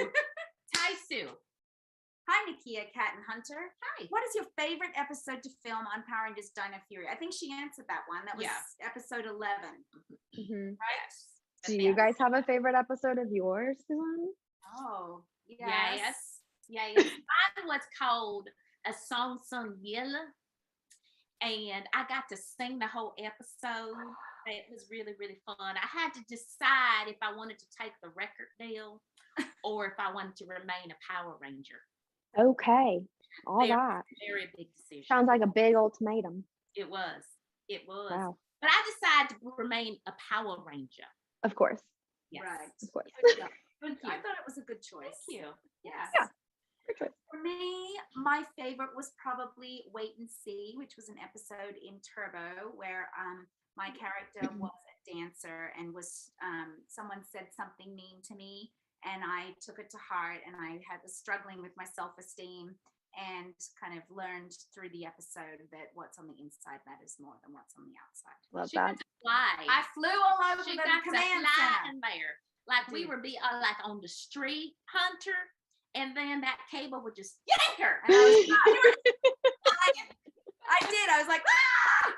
Tai Sue. Hi, Nakia, Kat, and Hunter. Hi. What is your favorite episode to film on Power Rangers Dino Fury? I think she answered that one. That was episode 11. Mhm. Yes. Do you guys have a favorite episode of yours, Susan? Oh, Yes. Yes. Mine was called A Song Sung Yellow. And I got to sing the whole episode. It was really, really fun. I had to decide if I wanted to take the record deal or if I wanted to remain a Power Ranger. Okay. All right. Very big decision. Sounds like a big ultimatum. It was. It was. Wow. But I decided to remain a Power Ranger. Of course. Yes. Right. Of course. Good job. Thank you. I thought it was a good choice. Thank you. Yes. Yeah. Good choice. For me, my favorite was probably Wait and See, which was an episode in Turbo where my character was a dancer and was someone said something mean to me, and I took it to heart, and I was struggling with my self-esteem, and kind of learned through the episode that what's on the inside matters more than what's on the outside. Love She that. got to fly. I flew all over She the got to command fly center. in there. Like we were like on the street, Hunter, and then that cable would just yank her. And I was flying. I did. I was like, ah!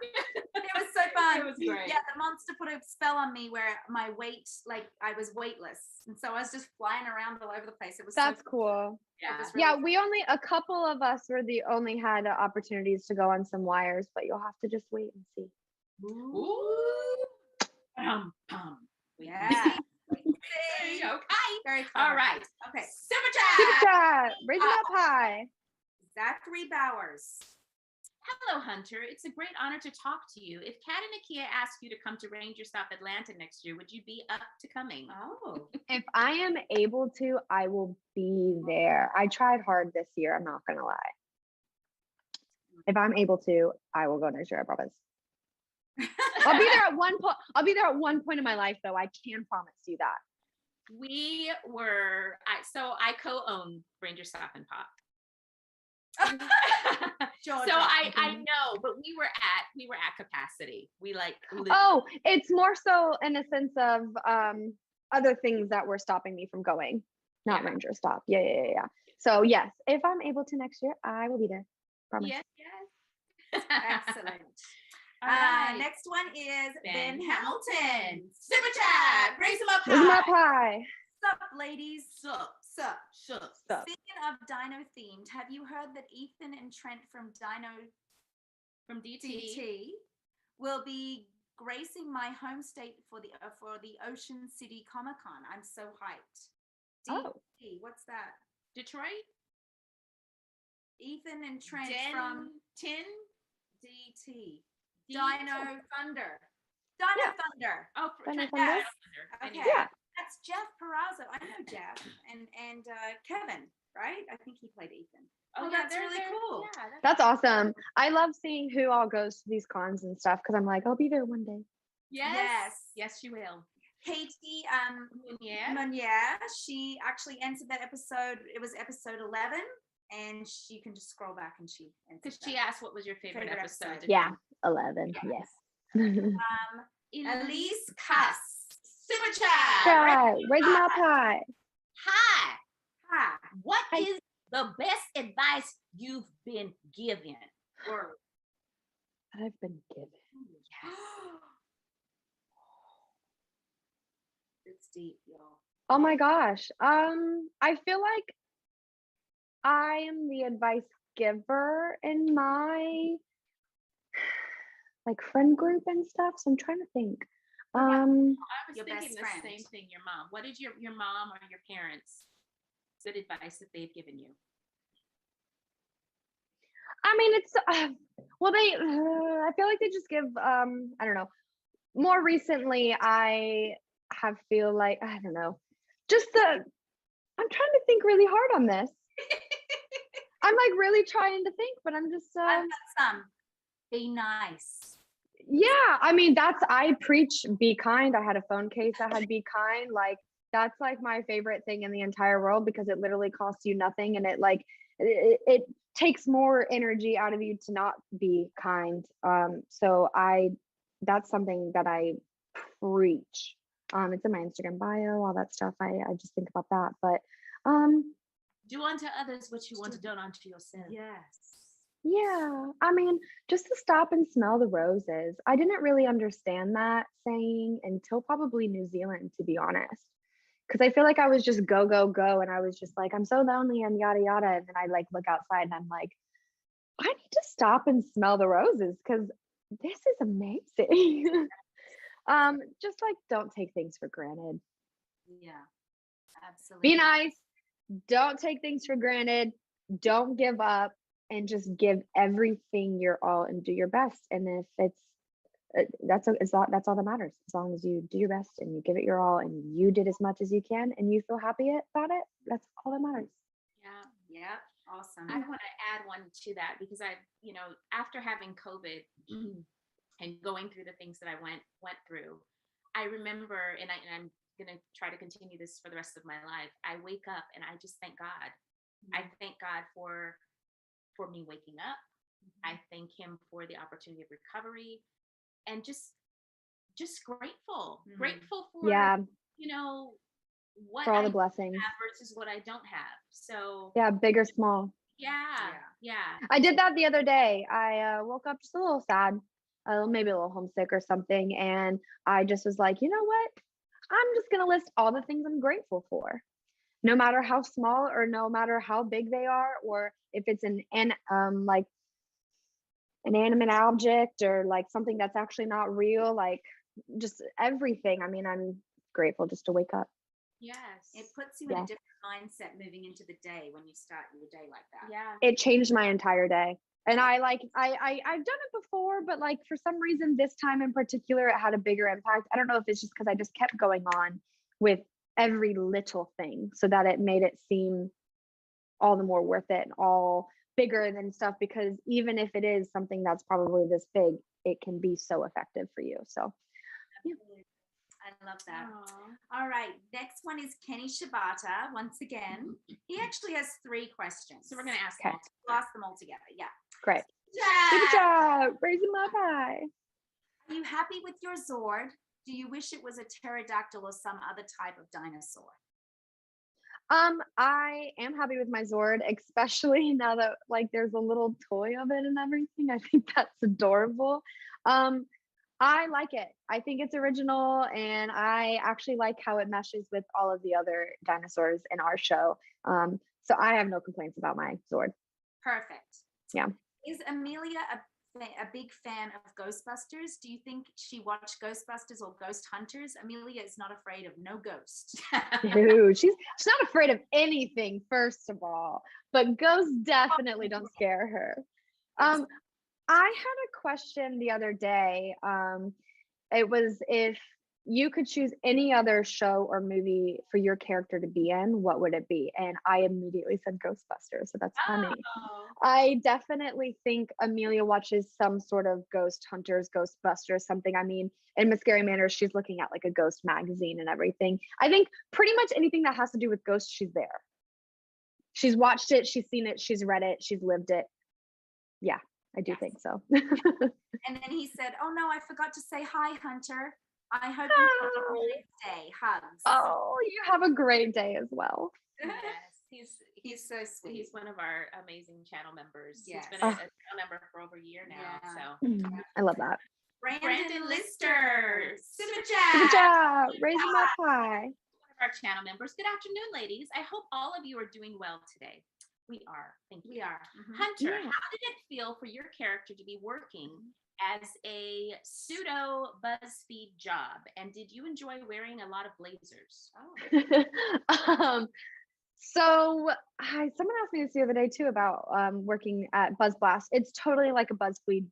It was so fun. It was great. Yeah, the monster put a spell on me where my weight, like I was weightless, and so I was just flying around all over the place. It was That's so cool. Yeah. was really Yeah, a couple of us only had opportunities to go on some wires, but you'll have to just wait and see. Ooh. Yeah. Okay. Very clever. All right. Okay. Super Super chat. chat, raise it up high. Zachary Bowers. Hello, Hunter. It's a great honor to talk to you. If Kat and Nakia ask you to come to Ranger Stop Atlanta next year, would you be up to coming? Oh. If I am able to, I will be there. I tried hard this year. I'm not gonna lie. If I'm able to, I will go next year. I promise. I'll be there at one point. I'll be there at one point in my life, though. I can promise you that. We were, I co-own Ranger Stop and Pop. Georgia. So I know, but we were at capacity. We like Oh, it's more so in a sense of other things that were stopping me from going, not Yeah. Ranger Stop. Yeah. So yes, if I'm able to next year, I will be there. Promise. yes. Excellent. All right. Next one is Ben Ben Hamilton. Super chat. Raise them up Raise 'em high. up high. Sup, ladies? Sup. Sup. Sup. Sup. Speaking of Dino themed, have you heard that Ethan and Trent from Dino From DT. DT will be gracing my home state for the Ocean City Comic Con? I'm so hyped. Oh. DT, what's that? Detroit. Ethan and Trent Den from 10. DT. D- Dino Thunder. Dino Yeah. Thunder. Oh, Dino Trent Thunder? Thunder. Okay. Anyway. Yeah. That's Jeff Perazzo. I know Jeff and Kevin, right? I think he played Ethan. Oh, yeah, that's they're- really they're- cool. Yeah, That's awesome. I love seeing who all goes to these cons and stuff because I'm like, I'll be there one day. Yes. Yes, you will. Katie Yeah. Monier, she actually entered that episode. It was episode 11, and you can just scroll back and she entered Because that. she asked what was your favorite Favorite episode. episode. Yeah, 11. Yes. Yes. Elise Cuss. Super chat. Try. Raise them up high. Hi. Hi. What Hi. is the best advice you've been given? Word. I've been given. It's deep, y'all. Oh my gosh. I feel like I am the advice giver in my like friend group and stuff. So I'm trying to think. I was Your thinking best the friend. same thing. Your mom. What is your mom or your parents' good advice that they've given you? I mean, it's well, I feel like they just give I don't know. More recently, I have feel like I don't know. I'm trying to think really hard on this. I'm like really trying to think, but I'm just I've got some. Be nice. yeah. I mean, I preach be kind. I had a phone case that had be kind. Like that's like my favorite thing in the entire world because it literally costs you nothing and it takes more energy out of you to not be kind. So that's something that I preach. It's in my Instagram bio, all that stuff. I just think about that. But Do unto others what you want to do unto yourself. Yes. yeah, I mean, just to stop and smell the roses. I didn't really understand that saying until probably New Zealand, to be honest. Because I feel like I was just go, go, go. And I was just like, I'm so lonely and yada, yada. And then I like look outside and I'm like, I need to stop and smell the roses because this is amazing. Just like don't take things for granted. Yeah. Absolutely. Be nice. Don't take things for granted. Don't give up and just give everything your all and do your best. And if that's all that matters. As long as you do your best and you give it your all and you did as much as you can and you feel happy about it, that's all that matters. Yeah. Yep. Awesome. I want to add one to that because after having COVID and going through the things that I went through, I remember, and I'm going to try to continue this for the rest of my life. I wake up and I just thank God. I thank God for me waking up. I thank him for the opportunity of recovery, and just grateful for what for all I the blessings. have versus what I don't have. So Yeah, big or small. Yeah. I did that the other day. I woke up just a little sad, maybe a little homesick or something, and I just was like, you know what? I'm just gonna list all the things I'm grateful for, no matter how small or no matter how big they are, or if it's an inanimate object or like something that's actually not real, like just everything. I mean, I'm grateful just to wake up. Yes. It puts you in a different mindset moving into the day when you start your day like that. Yeah. It changed my entire day. And I've done it before, but like for some reason this time in particular it had a bigger impact. I don't know if it's just because I just kept going on with every little thing so that it made it seem all the more worth it and all bigger than stuff, because even if it is something that's probably this big, it can be so effective for you. So I love that. Aww. All right. Next one is Kenny Shibata. Once again, he actually has 3 questions. So we're going to ask them all together. Yeah. Great. Good job. Raising my pie. Are you happy with your Zord? Do you wish it was a pterodactyl or some other type of dinosaur? I am happy with my Zord, especially now that like there's a little toy of it and everything. I think that's adorable. I like it. I think it's original, and I actually like how it meshes with all of the other dinosaurs in our show. So I have no complaints about my Zord. Perfect. Yeah. Is Amelia a big fan of Ghostbusters? Do you think she watched Ghostbusters or Ghost Hunters? Amelia is not afraid of no ghost. Dude, she's not afraid of anything, first of all, but ghosts definitely don't scare her. I had a question the other day. It was, if you could choose any other show or movie for your character to be in, what would it be? And I immediately said Ghostbusters, so that's funny. I definitely think Amelia watches some sort of Ghost Hunters, Ghostbusters, something. I mean, in Miss Scary Manor, she's looking at like a ghost magazine and everything. I think pretty much anything that has to do with ghosts, she's there. She's watched it, she's seen it, she's read it, she's lived it. Yeah, I do think so. And then he said, "Oh no, I forgot to say hi, Hunter. I hope you have a great day. Hugs." Oh, you have a great day as well. Yes, he's so sweet. He's one of our amazing channel members. Yes. He's been a channel member for over a year now. So I love that. Brandon Lister. Super Good job. Raising my pie. One of our channel members. Good afternoon, ladies. I hope all of you are doing well today. We are. Thank you. We are. Hunter, how did it feel for your character to be working as a pseudo BuzzFeed job? And did you enjoy wearing a lot of blazers? So someone asked me this the other day too about working at BuzzBlast. It's totally like a BuzzFeed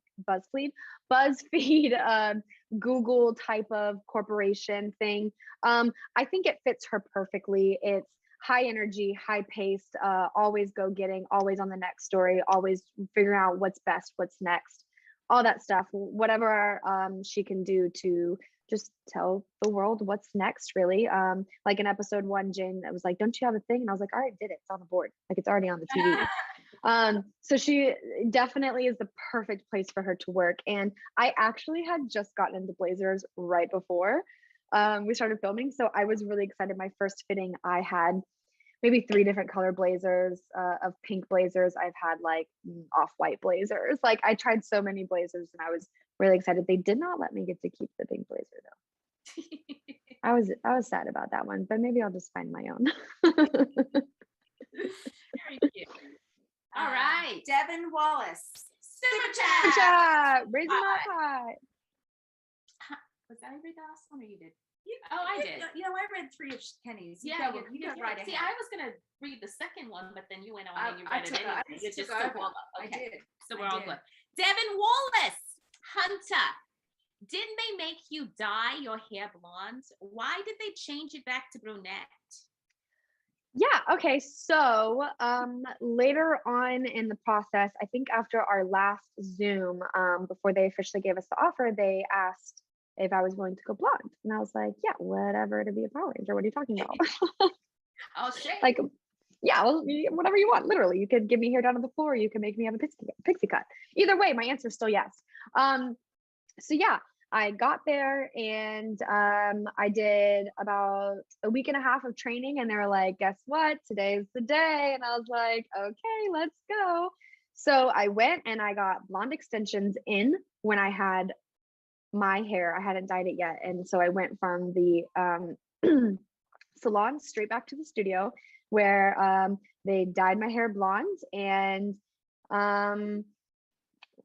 Google type of corporation thing. I think it fits her perfectly. It's high energy, high paced, always go getting, always on the next story, always figuring out what's best, what's next, all that stuff. Whatever she can do to just tell the world what's next, really. Like in episode 1, Jane was like, "Don't you have a thing?" And I was like, "I already did it. It's on the board. Like it's already on the TV." So she definitely is the perfect place for her to work. And I actually had just gotten into blazers right before we started filming. So I was really excited. My first fitting, I had maybe 3 different color blazers, of pink blazers. I've had like off-white blazers. Like I tried so many blazers and I was really excited. They did not let me get to keep the pink blazer though. I was sad about that one, but maybe I'll just find my own. Very cute. All right. Devin Wallace. Super chat. Good job. Raising my pie. Was that I read the last one or you did? I did. You know, I read 3 of Kenny's. You go right ahead. See, I was gonna read the second one, but then you went on and you read it anyway. You just took over. Okay. I did. So we're all good. Devin Wallace, Hunter. Didn't they make you dye your hair blonde? Why did they change it back to brunette? Yeah, okay. So, later on in the process, I think after our last Zoom, before they officially gave us the offer, they asked if I was willing to go blonde. And I was like, yeah, whatever to be a Power Ranger. What are you talking about? Oh shit. Like, yeah, well, whatever you want. Literally, you could give me hair down to the floor. You can make me have a pixie cut. Either way, my answer is still yes. So yeah, I got there and I did about a week and a half of training, and they were like, guess what? Today's the day. And I was like, okay, let's go. So I went and I got blonde extensions in when I had my hair. I hadn't dyed it yet. And so I went from the salon straight back to the studio where they dyed my hair blonde. And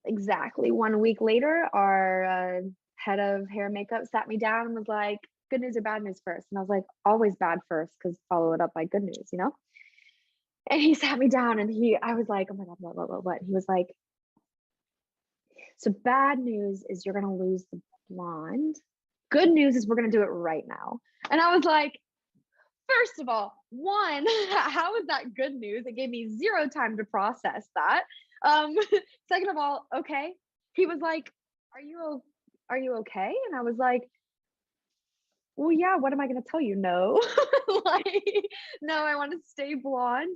exactly 1 week later, our head of hair and makeup sat me down and was like, good news or bad news first? And I was like, always bad first, because follow it up by good news, you know? And he sat me down and I was like, oh my God, what? He was like, so bad news is you're going to lose the blonde. Good news is we're going to do it right now. And I was like, first of all, one, how is that good news? It gave me zero time to process that. Second of all, okay. He was like, are you okay? And I was like, well, yeah, what am I going to tell you? No. Like, no, I want to stay blonde.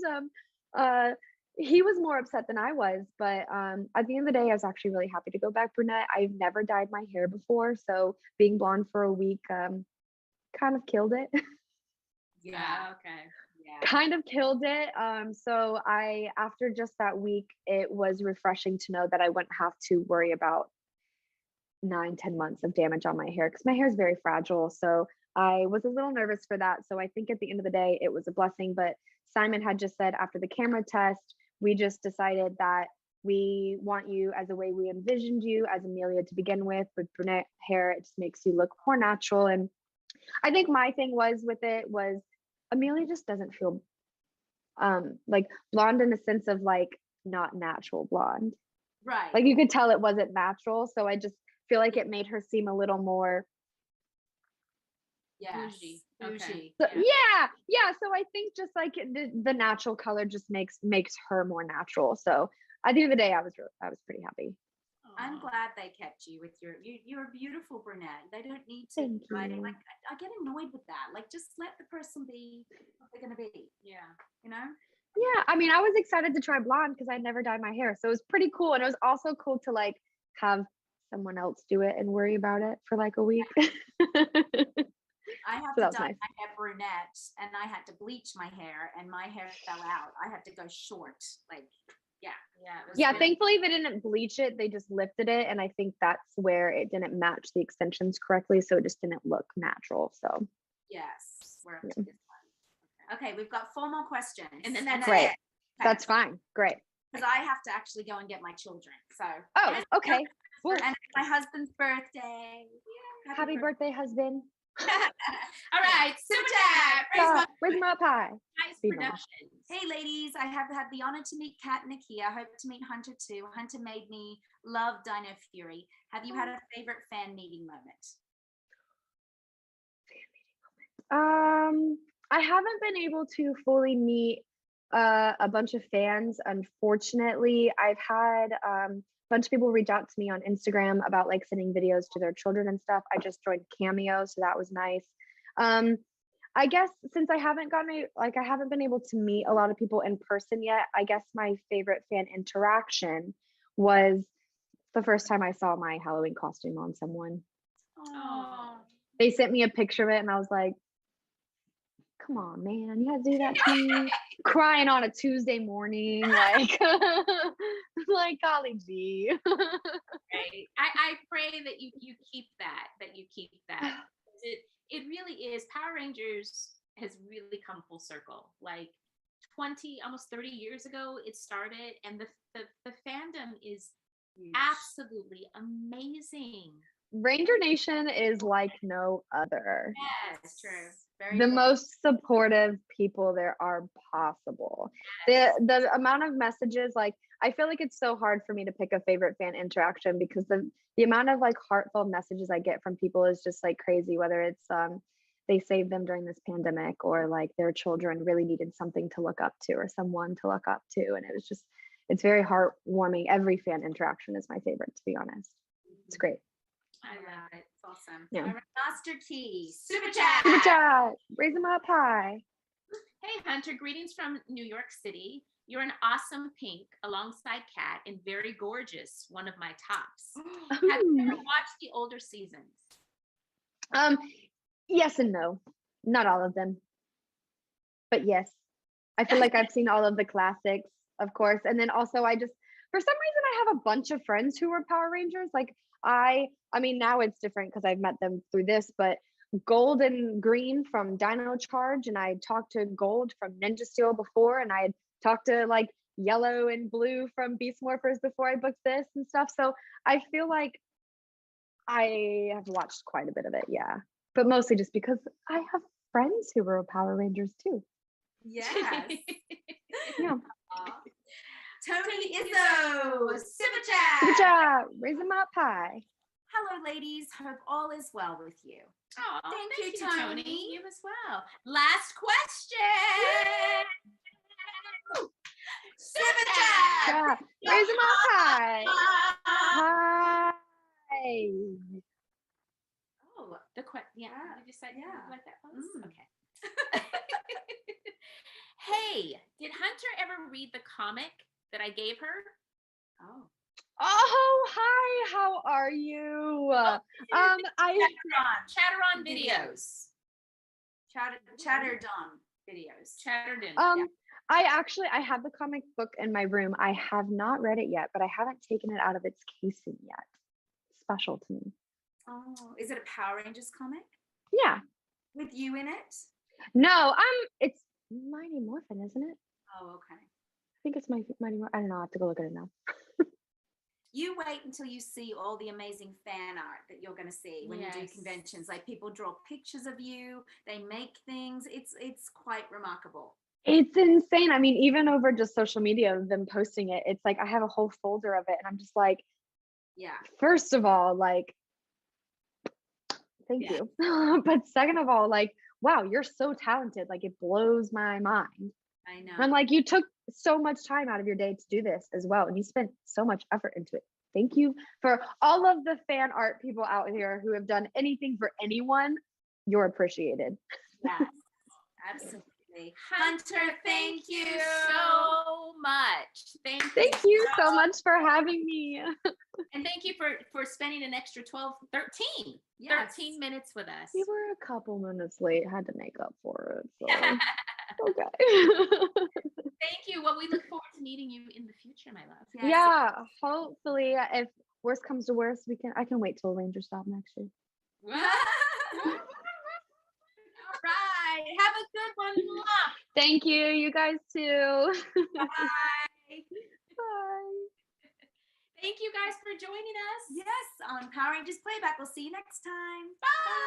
Uh, he was more upset than I was, but at the end of the day, I was actually really happy to go back brunette. I've never dyed my hair before, so being blonde for a week kind of killed it. Yeah. Okay. Yeah. Kind of killed it. So after just that week, it was refreshing to know that I wouldn't have to worry about 9-10 months of damage on my hair, because my hair is very fragile. So I was a little nervous for that. So I think at the end of the day, it was a blessing. But Simon had just said after the camera test, we just decided that we want you as the way we envisioned you as Amelia to begin with brunette hair. It just makes you look more natural. And I think my thing was with it was Amelia just doesn't feel like blonde in the sense of like not natural blonde. Right. Like you could tell it wasn't natural. So I just feel like it made her seem a little more bougie. Okay. So, yeah. So I think just like the natural color just makes her more natural. So at the end of the day, I was pretty happy. I'm glad they kept you with you're a beautiful brunette. They don't need to. Thank you. Like I get annoyed with that. Like just let the person be what they're gonna be. Yeah. You know. Yeah, I mean, I was excited to try blonde because I'd never dyed my hair, so it was pretty cool, and it was also cool to like have someone else do it and worry about it for like a week. I had So to that was dye nice. my hair brunette, and I had to bleach my hair, and my hair fell out. I had to go short. Like, yeah. Yeah. It was Yeah, really- thankfully they didn't bleach it; they just lifted it, and I think that's where it didn't match the extensions correctly, so it just didn't look natural. So Yes. We're up to Yeah. this one. Okay, we've got 4 more questions, And then that's Great. it. that's fine. Great. because I have to actually go and get my children. So. Oh, okay. Well, And it's my husband's birthday. Yeah, happy birthday, husband. All right. Super chat. Where's my pie? Nice Be nice. productions. Hey ladies, I have had the honor to meet Kat and Nakia. I hope to meet Hunter too. Hunter made me love Dino Fury. Have you had a favorite fan meeting moment? I haven't been able to fully meet a bunch of fans, unfortunately. I've had a bunch of people reach out to me on Instagram about like sending videos to their children and stuff. I just joined Cameo, so that was nice. I guess since I haven't been able to meet a lot of people in person yet, I guess my favorite fan interaction was the first time I saw my Halloween costume on someone. Oh. They sent me a picture of it and I was like, come on, man, you had to do that to me. Crying on a Tuesday morning, like, like golly gee. Right. I pray that you keep that. It really is. Power Rangers has really come full circle. Like 20, almost 30 years ago, it started, and the fandom is absolutely amazing. Ranger Nation is like no other. Yes, true. The most supportive people there are possible. The amount of messages, like I feel like it's so hard for me to pick a favorite fan interaction because the amount of like heartfelt messages I get from people is just like crazy, whether it's they saved them during this pandemic, or like their children really needed something to look up to or someone to look up to. And it was just, it's very heartwarming. Every fan interaction is my favorite, to be honest. It's great. I love it. It's awesome. Yeah. All right, Master T, Super Chat. Super chat. Raise them up high. Hey, Hunter, greetings from New York City. You're an awesome pink alongside Kat and very gorgeous, one of my tops. Have you ever watched the older seasons? Yes and no. Not all of them. But yes. I feel like I've seen all of the classics, of course. And then also I just, for some reason, I have a bunch of friends who were Power Rangers. Like I mean, now it's different because I've met them through this, but Gold and Green from Dino Charge, and I talked to Gold from Ninja Steel before, and I had talked to like Yellow and Blue from Beast Morphers before I booked this and stuff. So I feel like I have watched quite a bit of it, yeah. But mostly just because I have friends who were Power Rangers too. Yes. Yeah. Tony Izzo, Super Chat. Good job. Raise them up high. Hello, ladies. Hope all is well with you. Oh, Thank you, Tony. Tony. You as well. Last question. Super Chat. Yeah. Raise them up high. Hi. Oh, yeah. You just said like that pose? Okay. Hey, did Hunter ever read the comic that I gave her? Oh. Oh, hi. How are you? Chatter on videos. Chatter Dawn videos. Chattered in. I have the comic book in my room. I have not read it yet, but I haven't taken it out of its casing yet. Special to me. Oh, is it a Power Rangers comic? Yeah. With you in it? No, it's Mighty Morphin, isn't it? Oh, okay. I think it's Mighty Morphin. I don't know. I have to go look at it now. You wait until you see all the amazing fan art that you're going to see when you do conventions. Like people draw pictures of you, they make things. It's quite remarkable. It's insane. I mean, even over just social media, them posting it, it's like I have a whole folder of it, and I'm just like, yeah. First of all, like, thank you. But second of all, like, wow, you're so talented. Like, it blows my mind. I know. I'm like, you took so much time out of your day to do this as well, and you spent so much effort into it. Thank you for all of the fan art people out here who have done anything for anyone. You're appreciated. Yes, absolutely. Hunter, thank you so much. Thank you so much for having me. And thank you for spending an extra 13 minutes with us. You were a couple minutes late, had to make up for it. So. Okay. Thank you. Well, we look forward to meeting you in the future, my love. Yes. Yeah, hopefully, if worst comes to worst, I can wait till Ranger Stop next year. All right. Have a good one. Thank you. You guys too. Bye. Bye. Thank you guys for joining us. Yes, on Power Rangers Playback. We'll see you next time. Bye.